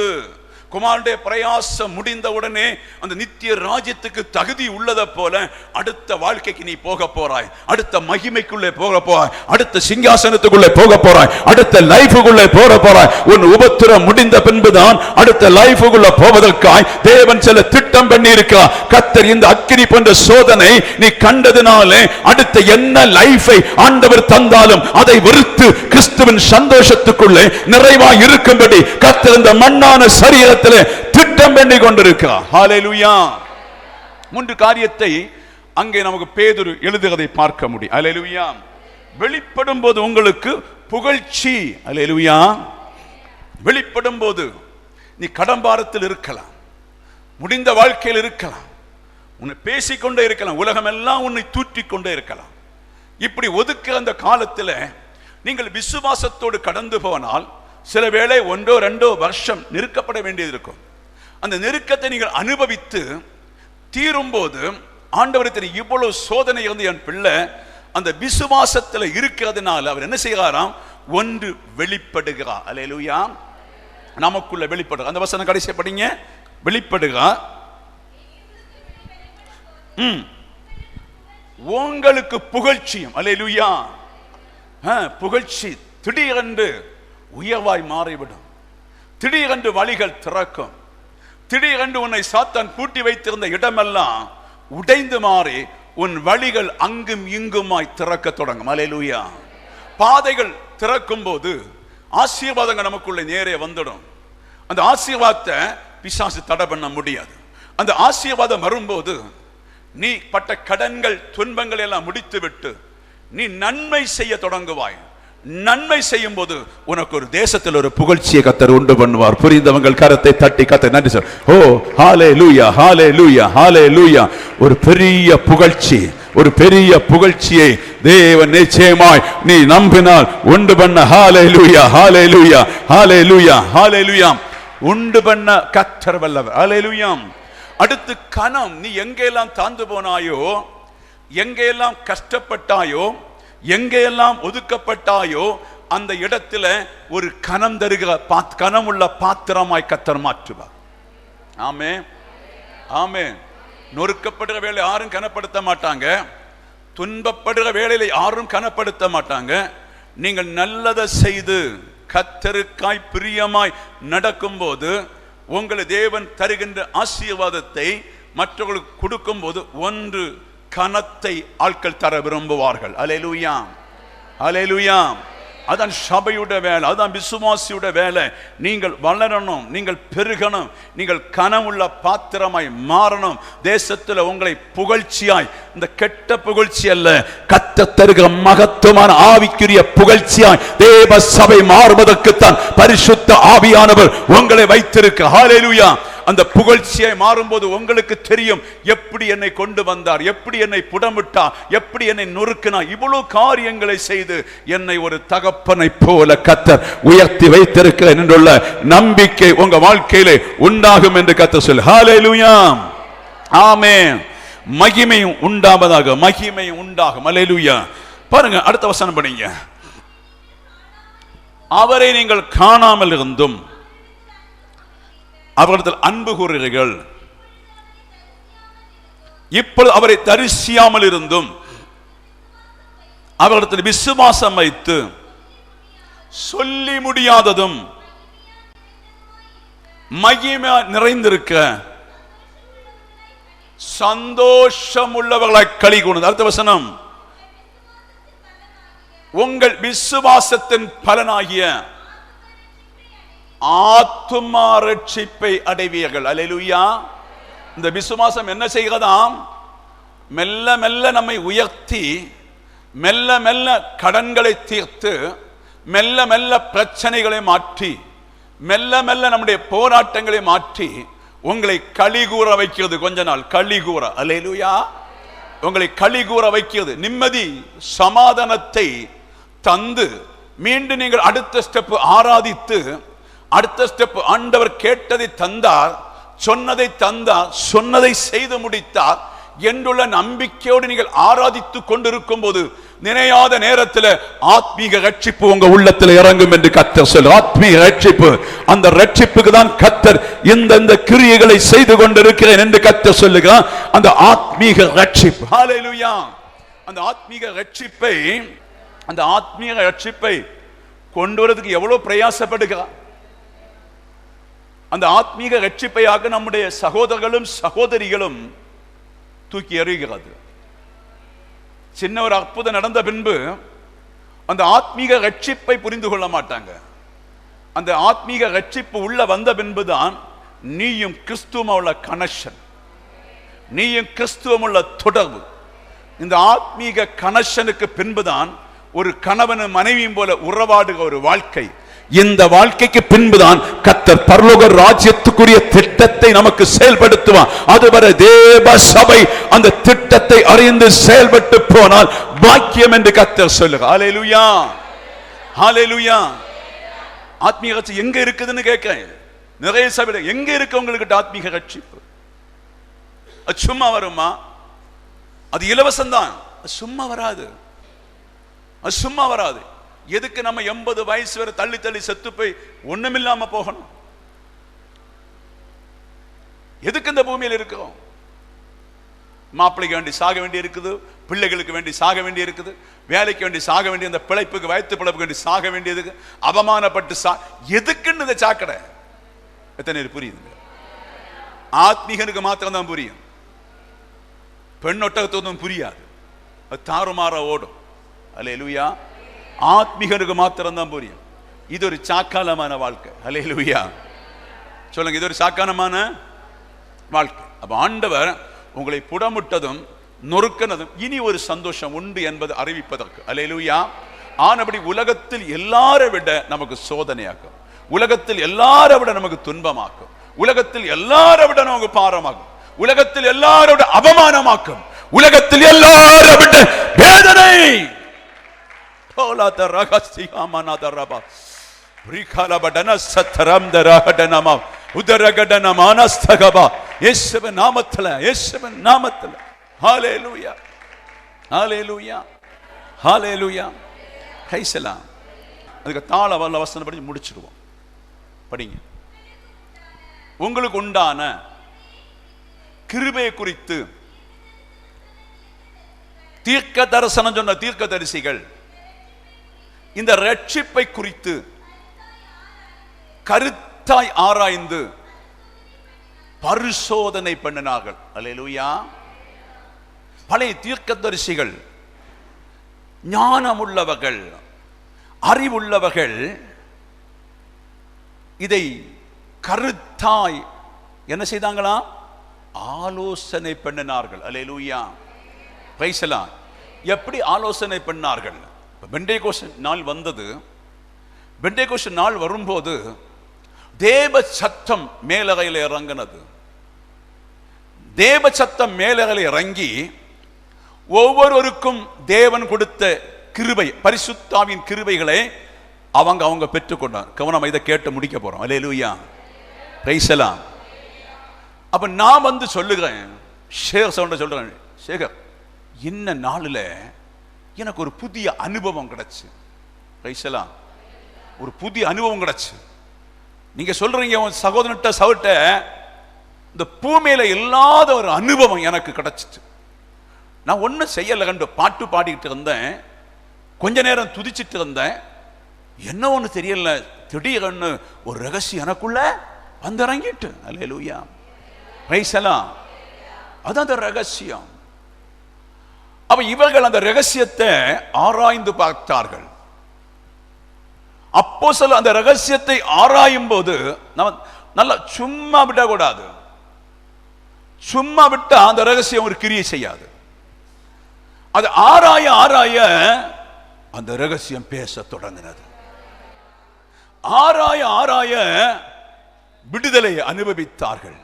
குமாரனுடைய பிரயாசம் முடிந்தவுடனே அந்த நித்திய ராஜ்யத்துக்கு தகுதி உள்ளதை போல அடுத்த வாழ்க்கைக்கு நீ போக போறாய், அடுத்த மகிமைக்குள்ளே போக போறாய், அடுத்த சிங்காசனத்துக்குள்ளே போக போறாய், அடுத்த லைஃபுக்குள்ளே போக போறாய். உன் உபத்திரம் முடிந்த பின்புதான் அடுத்த லைஃபுக்குள்ள போவதற்காய் தேவன் சில திட்டம் பண்ணி இருக்கிறார். கர்த்தர் இந்த அக்கினி போன்ற சோதனை நீ கண்டதினாலே அடுத்த என்ன லைஃபை ஆண்டவர் தந்தாலும் அதை வெறுத்து கிறிஸ்துவின் சந்தோஷத்துக்குள்ளே நிறைவாய் இருக்கும்படி கர்த்தர் இந்த மண்ணான சரீரத்தை திட்டம் பண்ணி கொண்டிருக்கிறார். ஹல்லேலூயா. 3 காரியத்தை அங்கே நமக்கு பேதுரு எழுதுவதை பார்க்க முடியும். ஹல்லேலூயா. வெளிப்படும் போது உங்களுக்கு புகழ்ச்சி. ஹல்லேலூயா. வெளிப்படும் போது நீ கடம்பாரத்தில் இருக்கலாம், முடிந்த வாழ்க்கையில் இருக்கலாம், உன்னை பேசிக்கொண்டே இருக்கலாம், உலகம் எல்லாம் உன்னை தூற்றிக் கொண்டே இருக்கலாம். இப்படி ஒதுக்க அந்த காலத்தில் நீங்கள் விசுவாசத்தோடு கடந்து போனால் சில வேளை 1-2 வருஷம் நெருக்கப்பட வேண்டியது இருக்கும். அந்த நெருக்கத்தை நீங்கள் அனுபவித்து தீரும் போது ஆண்டவரத்தில் இவ்வளவு சோதனை இருந்து என் பிள்ளை அந்த விசுவாசத்தில் இருக்கிறதுனால அவர் என்ன செய்கிறாராம், ஒன்று வெளிப்படுகிறார். அல்லேலூயா. நமக்குள்ள வெளிப்படுகிறார். அந்த வசனம் கடைசியா படிங்க. வெளிப்படுகிறார். உங்களுக்கு புகழ்ச்சியும். அல்லேலூயா. புகழ்ச்சி திடீரென்று உயர்வாய் மாறிவிடும். திடீரென்று வழிகள் திறக்கும். திடீரென்று உன்னை சாத்தான் பூட்டி வைத்திருந்த இடமெல்லாம் உடைந்து மாறி உன் வழிகள் அங்கும் இங்குமாய் திறக்க தொடங்கும். அல்லேலூயா. பாதைகள் திறக்கும் போது ஆசீர்வாதங்கள் நமக்குள்ள நேரே வந்துடும். அந்த ஆசீர்வாதத்தை பிசாசு தடை பண்ண முடியாது. அந்த ஆசீர்வாதம் வரும்போது நீ பட்ட கடன்கள் துன்பங்கள் எல்லாம் முடித்து விட்டு நீ நன்மை செய்ய தொடங்குவாய். நன்மை செய்யும் போது உனக்கு ஒரு தேசத்தில் ஒரு புகழ்ச்சியை கர்த்தர் உண்டு பண்ணுவார். புரிந்தவங்கள் கரத்தை தட்டி கர்த்தர் நன்றி சொல். ஓ ஹல்லேலூயா, ஹல்லேலூயா, ஹல்லேலூயா. ஒரு பெரிய புகழ்ச்சி, ஒரு பெரிய புகழ்ச்சியை தேவன் நிச்சயமாய் நீ நம்பினால் உண்டு பண்ண. ஹல்லேலூயா, ஹல்லேலூயா, ஹல்லேலூயா, ஹல்லேலூயா. உண்டு பண்ண கர்த்தர் வல்லவர். ஹல்லேலூயா. அடுத்து கனம். நீ எங்கெல்லாம் தாழ்ந்து போனாயோ, எங்கெல்லாம் கஷ்டப்பட்டாயோ, எங்கெல்லாம் ஒதுக்கப்பட்டாயோ அந்த இடத்துல ஒரு கனம் தருகிற கனமுள்ள பாத்திரமாய் கர்த்தர் மாற்றுவார். ஆமென், ஆமென். நொறுக்கப்படுகிற வேலை யாரும் கனப்படுத்த மாட்டாங்க, துன்பப்படுகிற வேலையில யாரும் கனப்படுத்த மாட்டாங்க. நீங்கள் நல்லதை செய்து கர்த்தருக்காய் பிரியமாய் நடக்கும் போது உங்களை தேவன் தருகின்ற ஆசீர்வாதத்தை மற்றவர்களுக்கு கொடுக்கும் போது ஒன்று கனத்தை ஆட்கள் தர விரும்புவார்கள். அல்லேலூயா, அல்லேலூயா. அதான் சபையுடைய வேலை, அதான் விசுவாசியுடைய வேலை. நீங்கள் வளரணும், நீங்கள் பெருகணும், நீங்கள் கனமுள்ள பாத்திரமாய் மாறணும். தேசத்தில் உங்களை புகழ்ச்சியாய், இந்த கெட்ட புகழ்ச்சி அல்ல, கர்த்தர் தருகிற மகத்துவமான ஆவிக்குரிய புகழ்ச்சியாய் தேவ சபை மாறுவதற்குத்தான் பரிசுத்த ஆவியானவர் உங்களை வைத்திருக்கிறார். ஹல்லேலூயா. அந்த புகழ்ச்சியை மாறும்போது உங்களுக்கு தெரியும் எப்படி என்னை கொண்டு வந்தார், எப்படி என்னை புடமிட்டார், எப்படி என்னை நொறுக்கினார். இவ்வளவு காரியங்களை செய்து என்னை ஒரு தகப்பனை போல கர்த்தர் உயர்த்தி வைத்திருக்கிறேன் என்றுள்ள நம்பிக்கை உங்க வாழ்க்கையிலே உண்டாகும் என்று கர்த்தர் சொல்லு. ஹல்லேலூயா, ஆமென். மகிமையும் உண்டாவதாக, மகிமையும் உண்டாகும். அல்லேலூயா. பாருங்க அடுத்த வசனம் படிங்க. அவரை நீங்கள் காணாமல் இருந்தும் அவரிடத்தில் அன்பு கூறுகிறீர்கள், இப்பொழுது அவரை தரிசியாமல் இருந்தும் அவரிடத்தில் விசுவாசம் வைத்து சொல்லி முடியாததும் மகிமை நிறைந்திருக்க சந்தோஷம் உள்ளவர்களை களி கூர்ந்து. அடுத்த வசனம், உங்கள் விசுவாசத்தின் பலனாகிய ஆத்துமா ரட்சிப்பை அடைவீர்கள். அல்லேலூயா. இந்த விசுவாசம் என்ன செய்கிறதாம்? மெல்ல மெல்ல நம்மை உயர்த்தி, மெல்ல மெல்ல கடன்களை தீர்த்து, மெல்ல மெல்ல பிரச்சனைகளை மாற்றி, மெல்ல மெல்ல நம்முடைய போராட்டங்களை மாற்றி உங்களை களிகூற வைக்கிறது. கொஞ்ச நாள் களிகூற, அல்லேலூயா, உங்களை களிகூற வைக்கிறது. நிம்மதி சமாதானத்தை தந்து மீண்டும் நீங்கள் அடுத்த ஸ்டெப் ஆராதித்து, அடுத்த ஸ்டெப் ஆண்டவர் கேட்டதை தந்தார், சொன்னதை தந்தார், சொன்னதை செய்து முடித்தார் என்றுள்ள நம்பிக்கையோடு நீங்கள் ஆராதித்துக் கொண்டிருக்கும் போது நினையாத நேரத்தில் ஆத்மீக ரட்சிப்பு உங்க உள்ளத்தில் இறங்கும் என்று கர்த்தர் சொல்ல. ஆத்மீக ரட்சிப்பு, அந்த ரட்சிப்புக்கு தான் கர்த்தர் இந்த கிரியைகளை செய்து கொண்டிருக்கிறேன் என்று கர்த்தர் சொல்லுகிறார். அந்த ஆத்மீக ரட்சிப்பு, ஹல்லேலூயா, அந்த ஆத்மீக ரட்சிப்பை கொண்டு வரதுக்கு எவ்வளவு பிரயாசப்படுகிறார். அந்த ஆத்மீக ரட்சிப்பையாக நம்முடைய சகோதரர்களும் சகோதரிகளும் தூக்கி எறிகிறது. சின்ன ஒரு அற்புதம் நடந்த பின்பு அந்த ஆத்மீக ரட்சிப்பை புரிந்து கொள்ள மாட்டாங்க. அந்த ஆத்மீக ரட்சிப்பு உள்ள வந்த பின்புதான் நீயும் கிறிஸ்துவும் உள்ள கனெக்ஷன், நீயும் கிறிஸ்துவும் உள்ள தொடர்பு. இந்த ஆத்மீக கனெக்ஷனுக்கு பின்புதான் ஒரு கணவனும் மனைவியும் போல உறவாடுகிற ஒரு வாழ்க்கை. இந்த வாழ்க்கைக்கு பின்புதான் கர்த்தர் பரலோக ராஜ்யத்துக்குரிய திட்டத்தை நமக்கு செயல்படுத்துவான். அதுவரை தேவ சபை அந்த திட்டத்தை அறிந்து செயல்பட்டு போனால் பாக்கியம் என்று கர்த்தர் சொல்லுகிறார். ஹல்லேலூயா, ஹல்லேலூயா. ஆத்மீக ரட்சிப்பு எங்க இருக்குதுன்னு கேட்கிறேன். நிறைய சபையில எங்க இருக்கு உங்களுக்கு ஆத்மீக ரட்சிப்பு? அது சும்மா வருமா? அது இலவசம் தான், சும்மா வராது, அது சும்மா வராது. எதுக்கு நம்ம 80 வயசு வரை தள்ளி தள்ளி செத்து போய் ஒண்ணுமில்லாம போகணும்? எதுக்கு இந்த பூமியில் இருக்கிறோம்? மாப்பிள்ளைக்கு வேண்டி சாக வேண்டி இருக்குது, பிள்ளைகளுக்கு வேண்டி சாக வேண்டி இருக்குது, வேலைக்கு வேண்டி சாக வேண்டிய, அந்த பிழைப்புக்கு வயிற்று பிழைப்புக்கு வேண்டி சாக வேண்டியது, அவமானப்பட்டு எதுக்குன்னு இந்த சாக்கடை? எத்தனை பேர் புரியுது? ஆத்மீகனுக்கு மாத்திரம் தான் புரியும், பெண் ஒட்டகத்துவம் புரியாது, அது தாறுமாற ஓடும். அல்லேலூயா. ஆத்மீகனுக்கு மாத்திரம் தான் புரியும். இது ஒரு சாக்காலமான வாழ்க்கை. அல்லேலூயா சொல்லுங்க, இது ஒரு சாக்காலமான வாழ்க்கை. அப்ப ஆண்டவர் உங்களை புடமுட்டதும் நொறுக்கினதும் இனி ஒரு சந்தோஷம் உண்டு என்பது அறிவிப்பதற்கு. அல்லேலூயா. ஆனபடி உலகத்தில் எல்லாரை விட நமக்கு சோதனையாக்கும், உலகத்தில் எல்லாரை விட நமக்கு துன்பமாக்கும், உலகத்தில் எல்லாரை விட நமக்கு பாரமாக்கும், உலகத்தில் எல்லாரை விட அவமானமாக்கும், உலகத்தில் எல்லாரை விட வேதனை. அதுக்கு தாள வசனம் படி முடிச்சிடுவோம். படிங்க. உங்களுக்கு உண்டான கிருபை குறித்து தீர்க்க தரிசனம் சொன்ன தீர்க்க தரிசிகள் இந்த ரட்சிப்பை குறித்து கருத்தாய் ஆராய்ந்து பரிசோதனை பண்ணினார்கள். அல்லேலூயா. பழைய தீர்க்கதரிசிகள், ஞானமுள்ளவர்கள், அறிவுள்ளவர்கள் இதை கருத்தாய் என்ன செய்தாங்களா? ஆலோசனை பண்ணினார்கள். அல்லேலூயா. Praise the Lord. எப்படி ஆலோசனை பண்ணார்கள்? பெண்டேகோஸ்து நாள் வந்தது. பெண்டேகோஸ்து நாள் வரும்போது தேவ சத்தம் மேலறையில் இறங்கினது. தேவ சத்தம் மேலறையில் இறங்கி ஒவ்வொருவருக்கும் தேவன் கொடுத்த கிருபை, பரிசுத்தாவின் கிருபைகளை அவங்க பெற்றுக்கொண்டார். கவனம், இதை கேட்டு முடிக்க போறோம். அல்லேலூயா. Praise the Lord. அப்ப நான் வந்து சொல்லுகிறேன், சொல்றேன், சேகர், இன்ன நாளில் எனக்கு ஒரு புதிய அனுபவம் கிடைச்சு. Price the Lord. ஒரு புதிய அனுபவம் கிடைச்சு. நீங்க சொல்றீங்க உன் சகோதரன்ட்ட இந்த பூமியில இல்லாத ஒரு அனுபவம் எனக்கு கிடைச்சிச்சு. நான் ஒன்னும் செய்யல, கண்டு பாட்டு பாடிக்கிட்டு இருந்தேன், கொஞ்ச நேரம் துதிச்சிட்டு இருந்தேன், என்ன ஒண்ணு தெரியல, திடீர்னு ஒரு ரகசியம் எனக்குள்ள வந்து இறங்கிட்டு. அல்லேலூயா. Praise the Lord. அதான் அந்த ரகசியம். அப்ப இவர்கள் அந்த ரகசியத்தை ஆராய்ந்து பார்த்தார்கள். அப்போஸ்தலர் அந்த ரகசியத்தை ஆராயும் போது நம்ம நல்லா சும்மா விடக்கூடாது. சும்மா விட்டா அந்த ரகசியம் ஒரு கிரியை செய்யாது. அது ஆராய ஆராய அந்த ரகசியம் பேச தொடங்கினது. ஆராய ஆராய விடுதலை அனுபவித்தார்கள்.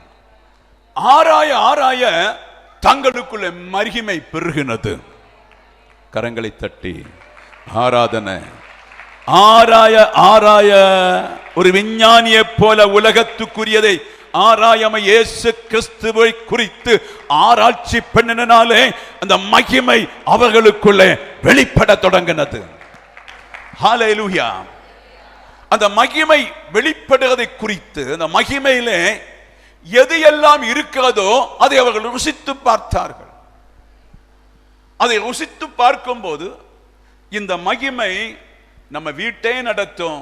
ஆராய ஆராய தங்களுக்குள்ள மகிமை பெருகினது. கரங்களை தட்டி ஆராதனை. ஆராய ஆராய ஒரு விஞ்ஞானியை போல உலகத்துக்குரியதை ஆராயாம இயேசு கிறிஸ்துவை குறித்து ஆராய்ச்சி பண்ணினாலே அந்த மகிமை அவர்களுக்குள்ளே வெளிப்பட தொடங்கினது. ஹல்லேலூயா. அந்த மகிமை வெளிப்படுவதை குறித்து அந்த மகிமையிலே எது எல்லாம் இருக்கிறதோ அதை அவர்கள் ருசித்து பார்த்தார்கள். அதை ருசித்து பார்க்கும்போது இந்த மகிமை நம்ம வீட்டை நடத்தும்,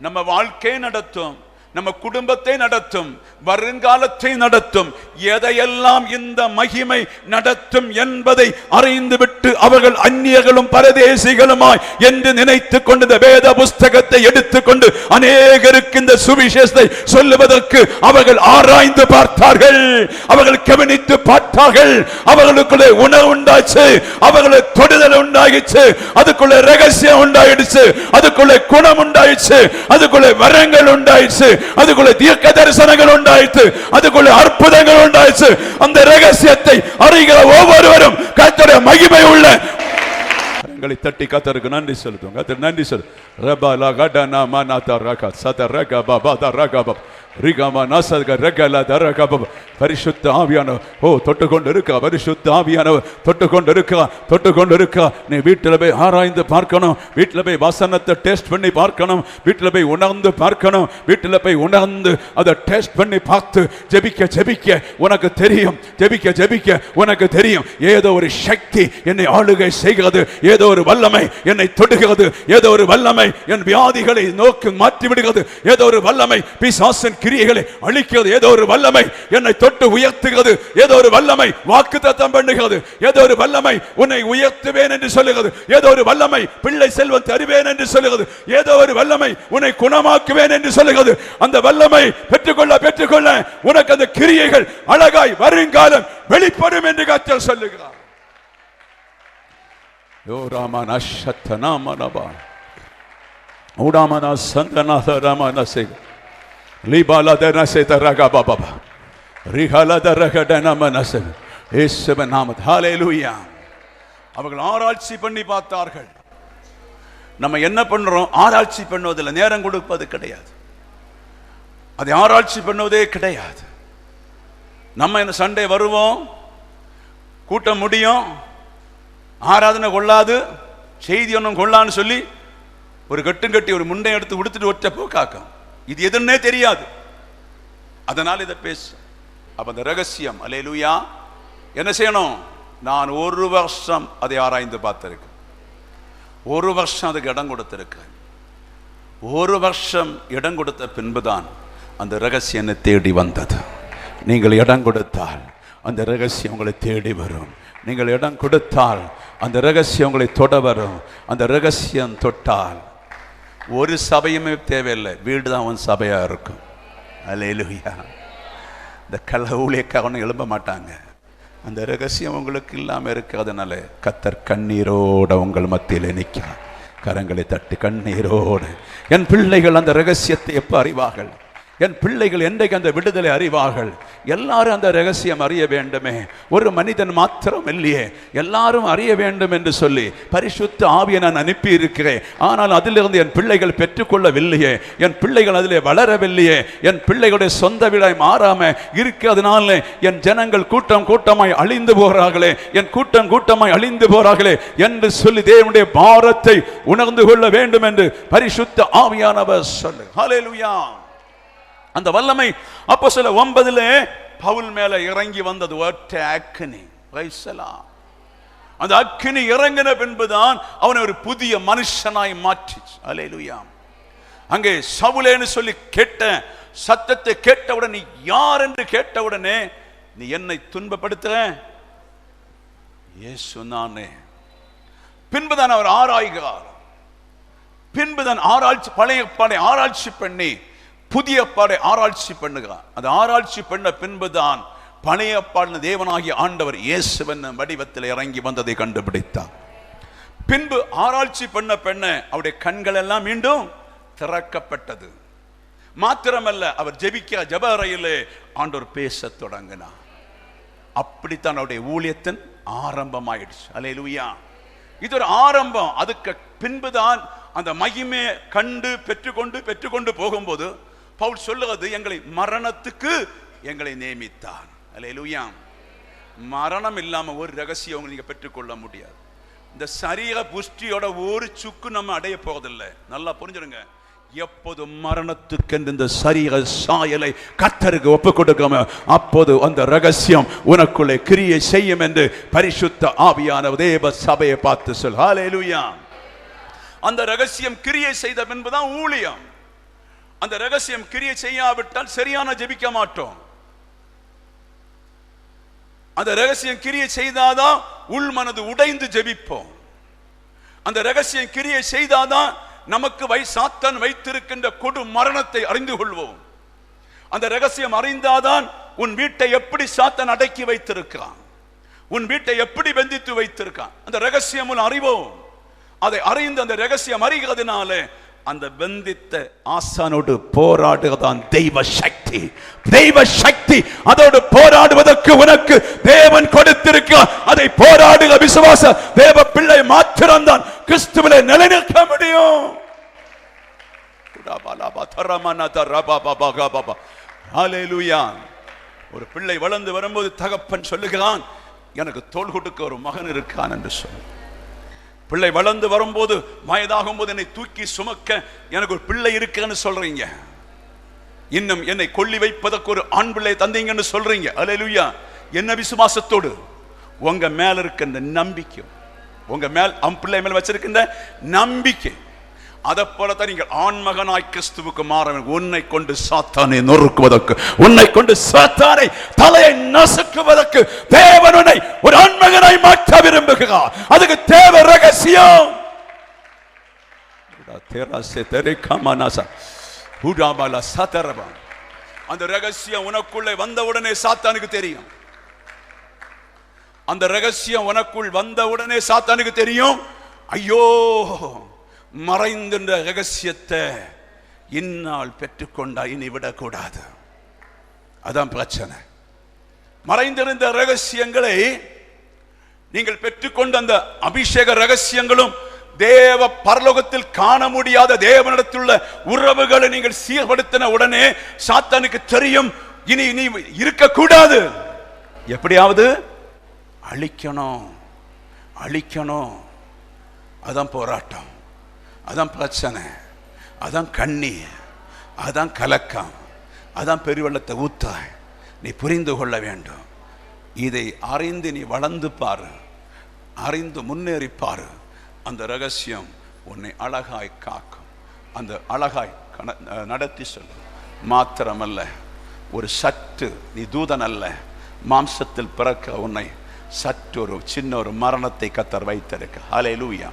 நம்ம வாழ்க்கை நடத்தும், நம்ம குடும்பத்தை நடத்தும், வருங்காலத்தை நடத்தும். எதையெல்லாம் இந்த மகிமை நடத்தும் என்பதை அறிந்துவிட்டு அவர்கள் அந்நியர்களும் பரதேசிகளுமாய் என்று நினைத்துக் கொண்டு இந்த வேத புஸ்தகத்தை எடுத்துக்கொண்டு அநேகருக்கு இந்த சுவிசேஷத்தை சொல்லுவதற்கு அவர்கள் ஆராய்ந்து பார்த்தார்கள். அவர்கள் கவனித்து பார்த்தார்கள். அவர்களுக்குள்ளே உணர்வு உண்டாச்சு, அவர்களுக்கு தொடுதல் உண்டாயிடுச்சு, அதுக்குள்ளே ரகசியம் உண்டாயிடுச்சு, அதுக்குள்ளே குணம் உண்டாயிடுச்சு, அதுக்குள்ளே வரங்கள் உண்டாயிடுச்சு, அதுக்குள்ள தீர்க்க தரிசனங்கள் உண்டாயிற்று, அதுக்குள்ள அற்புதங்கள் உண்டாயிற்று. அந்த ரகசியத்தை அறிகிற ஒவ்வொருவரும் கர்த்தருடைய மகிமை உள்ள கரங்களை தட்டி கர்த்தருக்கு நன்றி செலுத்தும். கர்த்தர் நன்றி செலுத்து. ரபா லகடனா மனாதா ரக சத ரக பாபா ரக பாபா ரிகமா நசக ரகல தரக பாபா. பரிசுத்த ஆவியானவர் தொட்டுக்கொண்டு இருக்கா, பரிசுத்த ஆவியானவர் தொட்டுக்கொண்டு இருக்கா, தொட்டுக்கொண்டு இருக்கா. நீ வீட்டில் போய் ஆராய்ந்து பார்க்கணும், வீட்டில் போய் வசனத்தை டேஸ்ட் பண்ணி பார்க்கணும், வீட்டில் போய் உணர்ந்து பார்க்கணும், வீட்டில் போய் உணர்ந்து அதை டேஸ்ட் பண்ணி பார்த்து ஜெபிக்க ஜெபிக்க உனக்கு தெரியும், ஜெபிக்க ஜெபிக்க உனக்கு தெரியும். ஏதோ ஒரு சக்தி என்னை ஆளுகை செய்கிறது, ஏதோ ஒரு வல்லமை என்னை தொடுகிறது, ஏதோ ஒரு வல்லமை என் வியாதிகளை நோக்கி மாற்றி விடுகிறது, ஏதோ ஒரு வல்லமை பிசாசின் கிரியைகளை அழிக்கிறது, ஏதோ ஒரு வல்லமை என்னை தொட்டு உயர்த்துகிறது, ஏதோ ஒரு வல்லமை வாக்குத்தத்தம் பண்ணுகிறது, ஏதோ ஒரு வல்லமை உன்னை உயர்த்துவேன் என்று சொல்லுகிறது, ஏதோ ஒரு வல்லமை பிள்ளை செல்வம் தருவேன் என்று சொல்லுகிறது, ஏதோ ஒரு வல்லமை உன்னை குணமாக்குவேன் என்று சொல்லுகிறது. அந்த வல்லமை பெற்றுக்கொள்ள பெற்றுக்கொள்ள உனக்கு அந்த கிரியைகள் அழகாய் வருங்காலம் வெளிப்படும் என்று கர்த்தர் சொல்லுகிறார். யோ ராமன ஷத்தனாமனபா உடாமன சந்தனதரமனசே லிபாலதனசே தரகபாபா ரிஹலதரகடனமனசே இயேசுவின் நாமத்தில் ஹல்லேலூயா. அவர்கள் ஆராய்ச்சி பண்ணி பார்த்தார்கள். நம்ம என்ன பண்றோம்? ஆராய்ச்சி பண்ணுவதில்லை, நேரம் கொடுப்பது கிடையாது, அதை ஆராய்ச்சி பண்ணுவதே கிடையாது. நம்ம இந்த சண்டே வருவோம், கூட்டம் முடியும், ஆராதனை கொள்ளாது, செய்தி ஒன்றும் கொள்ளான்னு சொல்லி ஒரு கட்டும் கட்டி ஒரு முண்டை எடுத்து உடுத்துட்டு ஒற்ற போக்காக்கும். இது எதுன்னே தெரியாது, அதனால் இதை பேச. அப்ப அந்த ரகசியம் அல்லேலூயா என்ன செய்யணும்? நான் ஒரு வருஷம் அதை ஆராய்ந்து பார்த்திருக்கேன், ஒரு வருஷம் அதுக்கு இடம் கொடுத்திருக்கேன். ஒரு வருஷம் இடம் கொடுத்த பின்புதான் அந்த ரகசியம் என்னை தேடி வந்தது. நீங்கள் இடம் கொடுத்தால் அந்த ரகசியம் உங்களை தேடி வரும். நீங்கள் இடம் கொடுத்தால் அந்த ரகசியம் உங்களை தொட வரும். அந்த ரகசியம் தொட்டால் ஒரு சபையுமே தேவையில்லை, வீடு தான் அவன் சபையா இருக்கும். அல்லேலூயா. இந்த கள்ள ஊழியக்காரனும் எழும்ப மாட்டாங்க. அந்த ரகசியம் உங்களுக்கு இல்லாமல் இருக்கிறதுனால கர்த்தர் கண்ணீரோட உங்கள் மத்தியில் நிற்கிறார். கரங்களை தட்டி கண்ணீரோடு என் பிள்ளைகள் அந்த ரகசியத்தை எப்போ அறிவார்கள்? என் பிள்ளைகள் என்றைக்கு அந்த விடுதலை அறிவார்கள்? எல்லாரும் அந்த ரகசியம் அறிய வேண்டுமே. ஒரு மனிதன் மாத்திரம் இல்லையே, எல்லாரும் அறிய வேண்டும் என்று சொல்லி பரிசுத்த ஆவியை நான் அனுப்பி இருக்கிறேன். ஆனால் அதிலிருந்து என் பிள்ளைகள் பெற்றுக்கொள்ளவில்லையே, என் பிள்ளைகள் அதிலே வளரவில்லையே, என் பிள்ளைகளுடைய சொந்த வீடாய் மாறாம இருக்கிறதுனால என் ஜனங்கள் கூட்டம் கூட்டமாய் அழிந்து போகிறார்களே, என் கூட்டம் கூட்டமாய் அழிந்து போகிறார்களே என்று சொல்லி தேவனுடைய பாரத்தை உணர்ந்து கொள்ள வேண்டும் என்று பரிசுத்த ஆவியானவர் சொல்லு. ஹல்லேலூயா. அந்த வல்லமை அப்போஸ்தலர் 9 பவுல் மேல இறங்கி வந்தது ஒற்ற அக்கினி. அந்த அக்கினி இறங்கின பின்புதான் அவனை ஒரு புதிய மனுஷனாய் மாற்றிச்சு. அல்லேலூயா. அங்கே சவுலேன்னு சொல்லி கேட்ட சத்தத்தை கேட்டவுடன், நீ யார் என்று கேட்டவுடனே, நீ என்னை துன்பப்படுத்துற, இயேசு நானே. பின்புதான் அவர் ஆராய்கிறார். பின்புதான் ஆராய்ச்சி, பழைய பாடை ஆராய்ச்சி பண்ணி புதிய பாடை ஆராய்ச்சி பண்ணுகிறான். அது ஆராய்ச்சி பண்ண பின்புதான் பழைய பாடின தேவனாகிய ஆண்டவர் இயேசுவின் வடிவத்தில் இறங்கி வந்ததை கண்டுபிடித்தார். பின்பு ஆராய்ச்சி பண்ண பெண்ண அவருடைய கண்கள் எல்லாம் மீண்டும் திறக்கப்பட்டது. மாத்திரமல்ல, அவர் ஜெபிக்க ஜெப அறையிலே ஆண்டவர் பேச தொடங்கினார். அப்படித்தான் அவருடைய ஊழியத்தின் ஆரம்பமாயிடுச்சு. அல்லேலூயா. இது ஒரு ஆரம்பம். அதுக்கு பின்புதான் அந்த மகிமை கண்டு பெற்றுக்கொண்டு போகும்போது பவுல் சொல்லுவது, எங்களை மரணத்துக்கு எங்களை நியமித்தார். அல்லேலூயா. மரணம் இல்லாம ஒரு ரகசியம் நீங்க பெற்றுக்கொள்ள முடியாது. இந்த சரீர புஷ்டியோட ஒரு சுக்கு நம்ம அடைய போவதில்லை. நல்லா புரிஞ்சுடுங்க. எப்போது மரணத்துக்கென்று இந்த சரீர சாயலை கர்த்தருக்கு ஒப்பு கொடுக்காம, அப்போது அந்த ரகசியம் உனக்குள்ளே கிரியை செய்யும் என்று பரிசுத்த ஆவியான தேவ சபையை பார்த்து சொல். ஹல்லேலூயா. அந்த ரகசியம் கிரியை செய்த பின்புதான் ஊழியம். அந்த ரகசியம் கிரியை செய்யாவிட்டால் சரியான ஜெபிக்க மாட்டோம். அந்த ரகசியம் கிரியை செய்தாதான் உள் மனது உடைந்து ஜெபிப்போம். அந்த ரகசியம் கிரியை செய்தாதான் நமக்கு சாத்தான் வைத்திருக்கின்ற கொடு மரணத்தை அறிந்து கொள்வோம். அந்த ரகசியம் அறிந்தாதான் உன் வீட்டை எப்படி சாத்தான் அடக்கி வைத்திருக்கிறான், உன் வீட்டை எப்படி பந்தித்து வைத்திருக்கான், அந்த ரகசியம் அறிவோம். அதை அறிந்து அந்த ரகசியம் அறிகிறதுனால அந்த பந்தித்த ஆசானோடு போராடுவதான் தெய்வ சக்தி. தெய்வ சக்தி அதோடு போராடுவதற்கு உனக்கு தேவன் கொடுத்திருக்கிறார். அதை போராடுக விசுவாச தேவ பிள்ளை மாத்திரம்தான் கிறிஸ்துவிலே நிலைநிற்க முடியும். ஹல்லேலூயா. ஒரு பிள்ளை வளர்ந்து வரும்போது தகப்பன் சொல்லுகிறான், எனக்கு தோள் கொடுக்க ஒரு மகன் இருக்கான் என்று சொல்லு. பிள்ளை வளர்ந்து வரும்போது வயதாகும் போது என்னை தூக்கி சுமக்க எனக்கு ஒரு பிள்ளை இருக்குன்னு சொல்றீங்க. இன்னும் என்னை கொல்லி வைப்பதற்கு ஒரு ஆண் பிள்ளை தந்தீங்கன்னு சொல்றீங்க. அல்லேலூயா. என்ன விசுவாசத்தோடு? உங்க மேல இருக்கின்ற நம்பிக்கை, உங்க மேல் பிள்ளை மேல் வச்சிருக்கின்ற நம்பிக்கை. அதை போலத்தான் நீங்கள் ஆண்மகனாய் கிறிஸ்துவுக்கு மாற வேண்டும். உன்னை கொண்டு சாத்தானை நொறுக்குவதற்கு, உன்னை கொண்டு சாத்தானை தலையை நசுக்குவதற்கு தேவன் உன்னை ஒரு ஆண்மகனாய் மாற்ற விரும்புகிறார். அதுக்கு தேவை ரகசியம். அந்த ரகசியம் உனக்குள்ளே வந்தவுடனே சாத்தானுக்கு தெரியும். அந்த ரகசியம் உனக்குள் வந்தவுடனே சாத்தானுக்கு தெரியும், ஐயோ மறைந்த ரகசியத்தை இந்நாள் பெற்றுக்கொண்டா இனி விடக்கூடாது. அதான் பிரச்சனை. மறைந்திருந்த ரகசியங்களை நீங்கள் பெற்றுக்கொண்ட அந்த அபிஷேக ரகசியங்களும் தேவ பரலோகத்தில் காண முடியாத தேவனிடத்தில் உறவுகளை நீங்கள் சீர்படுத்தின உடனே சாத்தானுக்கு தெரியும், இனி நீ இருக்கக்கூடாது, எப்படியாவது அழிக்கணும் அழிக்கணும். அதான் போராட்டம், அதான் பிரச்சனை, அதான் கண்ணீர், அதான் கலக்கம், அதான் பெருவெள்ளத்தை ஊத்த. நீ புரிந்து கொள்ள வேண்டும். இதை அறிந்து நீ வளர்ந்து பாரு, அறிந்து முன்னேறி பாரு. அந்த ரகசியம் உன்னை அழகாய் காக்கும், அந்த அழகாய் நடத்தி சொல்லும். மாத்திரமல்ல, ஒரு சற்று நீ தூதன் அல்ல, மாம்சத்தில் பிறக்க உன்னை சற்று ஒரு சின்ன ஒரு மரணத்தை கர்த்தர் வைத்திருக்க. ஹல்லேலூயா.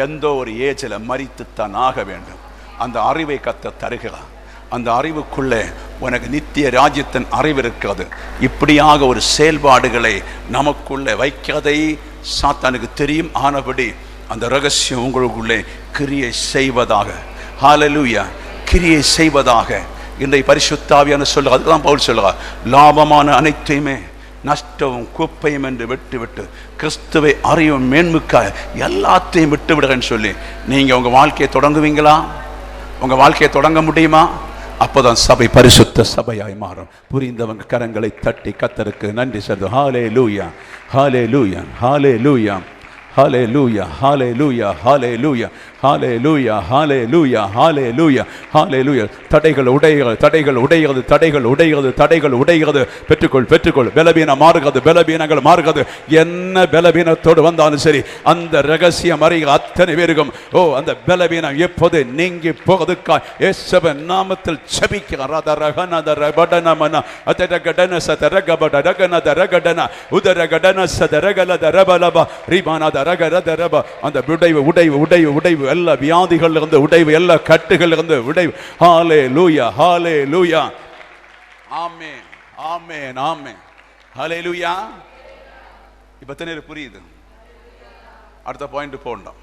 எந்த ஒரு ஏஜில் மரித்துத்தான் ஆக வேண்டும். அந்த அறிவை கர்த்தர் தருகிறார். அந்த அறிவுக்குள்ளே உனக்கு நித்திய ராஜ்யத்தின் அறிவு இருக்கிறது. இப்படியாக ஒரு செயல்பாடுகளை நமக்குள்ளே வைக்கிறதை சாத்தானுக்கு தெரியும். ஆனபடி அந்த ரகசியம் உங்களுக்குள்ளே கிரியை செய்வதாக. ஹல்லேலூயா. கிரியை செய்வதாக இன்றைய பரிசுத்த ஆவியான சொல்லுங்க. அதுதான் பவுல் சொல்லுவார், லாபமான அனைத்தையுமே நஷ்டமும் குப்பையும் என்று விட்டு கிறிஸ்துவை அறியும் மேன்முக்காக எல்லாத்தையும் விட்டு விடுறேன்னு சொல்லி நீங்க உங்க வாழ்க்கையை தொடங்குவீங்களா? உங்க வாழ்க்கையை தொடங்க முடியுமா? அப்போதான் சபை பரிசுத்த சபையாய் மாறும். புரிந்தவங்க கரங்களை தட்டி கர்த்தருக்கு நன்றி சொல்லுவோம். ஹல்லேலூயா, hallelujah, hallelujah, hallelujah, hallelujah, hallelujah, hallelujah, hallelujah, hallelujah, ஹல்லேலூயா. தடைகள் உடைகிறது, தடைகள் உடைகிறது, தடைகள் உடைகிறது, தடைகள் உடைகிறது. பெற்றுக்கொள், பெற்றுக்கொள். பலவீனம் மாறுகிறது, பலவீனங்கள் மாறுகிறது. என்ன பலவீனத்தோடு வந்தாலும் சரி, அந்த ரகசியம் அறிகிற அத்தனை பேருக்கும் அந்த பலவீனம் எப்போது நீங்கி போவதற்காக இயேசுவின் நாமத்தில் ஜெபிக்கிறேன். அந்த உடைவு உடைவு உடைவு எல்லா வியாதிகள் இருந்து விடைவு, எல்லா கட்டுகள் இருந்து விடைவு. ஹல்லேலூயா, ஹல்லேலூயா. ஆமென், ஆமென், ஆமென். ஹல்லேலூயா. இப்ப தண்ணீர் புரியுது. அடுத்த பாயிண்ட் போண்டோம்.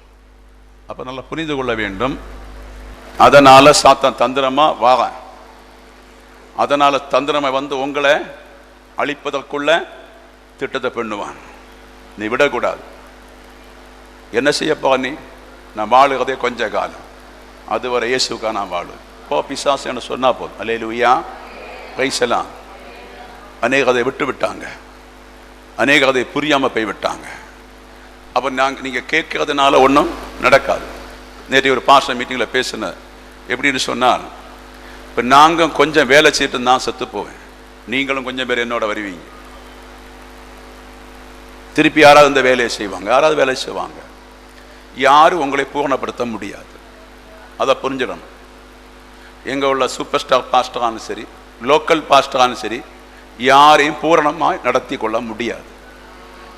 அப்ப நல்லா புரிந்து கொள்ள வேண்டும். அதனால சாத்தான் தந்திரமா வாக, அதனால தந்திரமா வந்து உங்களை அழிப்பதற்குள்ள திட்டத்தை பண்ணுவான். நீ விடக்கூடாது. என்ன செய்யப்பா நீ? நான் வாழுகிறதே கொஞ்ச காலம், அதுவரை இயேசுக்கா நான் வாழு போ பிசாசு என்ன சொன்னா போதும். அல்லேலூயா, பிரைஸ். அநேக அதை விட்டு விட்டாங்க, அநேக அதை புரியாம போய் விட்டாங்க. அப்போ நீங்கள் கேட்கறதுனால ஒன்றும் நடக்காது. நேற்று ஒரு பாஸ்டர் மீட்டிங்கில் பேசின எப்படின்னு சொன்னால், இப்போ நாங்கள் கொஞ்சம் வேலை செய்யிட்டு நான் செத்து போவேன், நீங்களும் கொஞ்சம் பேர் என்னோட வருவீங்க. திருப்பி யாராவது இந்த வேலையை செய்வாங்க, யாராவது வேலை செய்வாங்க. யாரும் உங்களை பூர்ணப்படுத்த முடியாது. அதை புரிஞ்சிடணும். எங்கே உள்ள சூப்பர் ஸ்டார் பாஸ்டரானும் சரி, லோக்கல் பாஸ்டரானும் சரி, யாரையும் பூரணமாக நடத்தி கொள்ள முடியாது.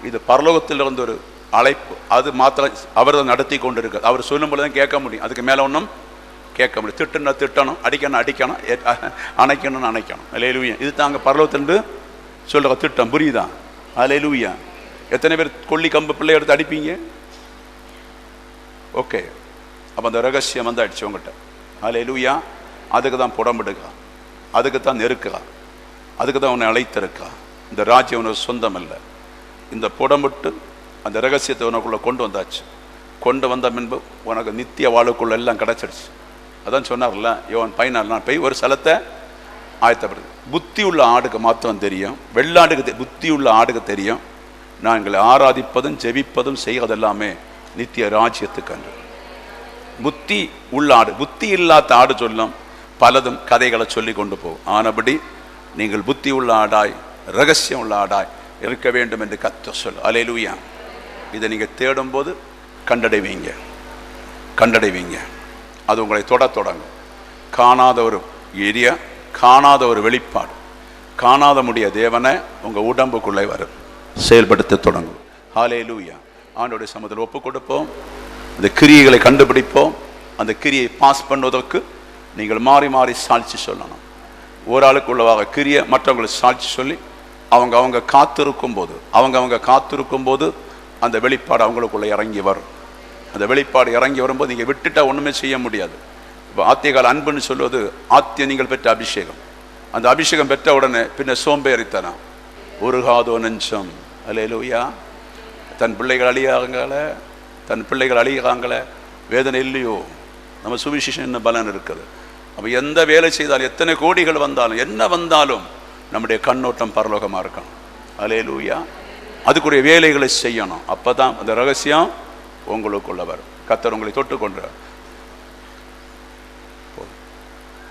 இது பரலோகத்தில் இருந்த ஒரு அழைப்பு. அது மாத்திரம் அவர் தான் நடத்தி கொண்டு இருக்கார். அவர் சொல்லும்போது தான் கேட்க முடியும், அதுக்கு மேலே ஒன்றும் கேட்க முடியும். திட்டுன்னா திட்டணும், அடிக்கணும் அடிக்கணும், அணைக்கணும்னு அணைக்கணும். அல்லேலூயா. இது தாங்க பரலோகத்திலிருந்து சொல்கிற திட்டம். புரியுதா? அல்லேலூயா. எத்தனை பேர் கொல்லி கம்பு பிள்ளை எடுத்து அடிப்பீங்க? ஓகே, அப்போ அந்த ரகசியம் வந்து அடிச்சு உங்கள்கிட்ட. அல்லேலூயா. அதுக்கு தான் புடம்பெடுக்கா, அதுக்கு தான் நெருக்கா, அதுக்கு தான் உன்னை அழைத்திருக்கா. இந்த ராஜ்யம் உனக்கு சொந்தம் இல்லை. இந்த புடம்பிட்டு அந்த ரகசியத்தை உனக்குள்ளே கொண்டு வந்தாச்சு. கொண்டு வந்த பின்பு உனக்கு நித்திய வாழ்வுக்குள்ள எல்லாம் கிடச்சிடுச்சு. அதான் சொன்னார்ல யோவான் 14, நான் போய் ஒரு ஸ்தலத்தை ஆயத்தப்படுது. புத்தி உள்ள ஆடுக்கு மாத்திரம் தெரியும், வெள்ளாடுக்கு புத்தி உள்ள ஆடுக்கு தெரியும். நாங்கள் ஆராதிப்பதும் ஜெபிப்பதும் செய்வதெல்லாமே நித்திய ராஜ்யத்துக்கு அன்று. புத்தி உள்ள ஆடு, புத்தி இல்லாத ஆடு சொல்லும் பலதும் கதைகளை சொல்லி கொண்டு போகும். ஆனபடி நீங்கள் புத்தி உள்ள ஆடாய், ரகசியம் உள்ள ஆடாய் இருக்க வேண்டும் என்று கர்த்தர் சொல். அல்லேலூயா. இதை நீங்கள் தேடும்போது கண்டடைவீங்க, கண்டடைவீங்க. அது உங்களை தொட தொடங்கும். காணாத ஒரு ஏரியா, காணாத ஒரு வெளிப்பாடு, காணாத முடிய தேவனை உங்கள் உடம்புக்குள்ளே வரும், செயல்படுத்த தொடங்கும். ஹல்லேலூயா. ஆண்டோடைய சமூகத்தில் ஒப்பு கொடுப்போம். அந்த கிரியைகளை கண்டுபிடிப்போம். அந்த கிரியை பாஸ் பண்ணுவதற்கு நீங்கள் மாறி மாறி சாட்சி சொல்லணும். ஒரு ஆளுக்கு உள்ளவாக கிரியை மற்றவங்களுக்கு சாட்சி சொல்லி அவங்க காத்திருக்கும் போது, அவங்க காத்திருக்கும் போது அந்த வெளிப்பாடு அவங்களுக்குள்ள இறங்கி வரும். அந்த வெளிப்பாடு இறங்கி வரும்போது நீங்கள் விட்டுட்டா ஒன்றுமே செய்ய முடியாது. இப்போ ஆத்தியகால அன்புன்னு சொல்வது ஆத்திய நீங்கள் பெற்ற அபிஷேகம். அந்த அபிஷேகம் பெற்ற உடனே பின்ன சோம்பேறித்தனம், உருகாதோ நெஞ்சம். அல்லேலூயா. தன் பிள்ளைகள் அழியாங்களே, தன் பிள்ளைகள் அழியாங்களே, வேதனை இல்லையோ? நம்ம சுவிசேஷம் என்ன பலன் இருக்குது? அப்போ எந்த வேலை செய்தாலும், எத்தனை கோடிகள் வந்தாலும், என்ன வந்தாலும் நம்முடைய கண்ணோட்டம் பரலோகமாக இருக்கணும். அல்லேலூயா. அதுக்குரிய வேலைகளை செய்யணும். அப்போ தான் அந்த ரகசியம் உங்களுக்குள்ளவர். கர்த்தர் உங்களை தொட்டுக்கொண்டார்.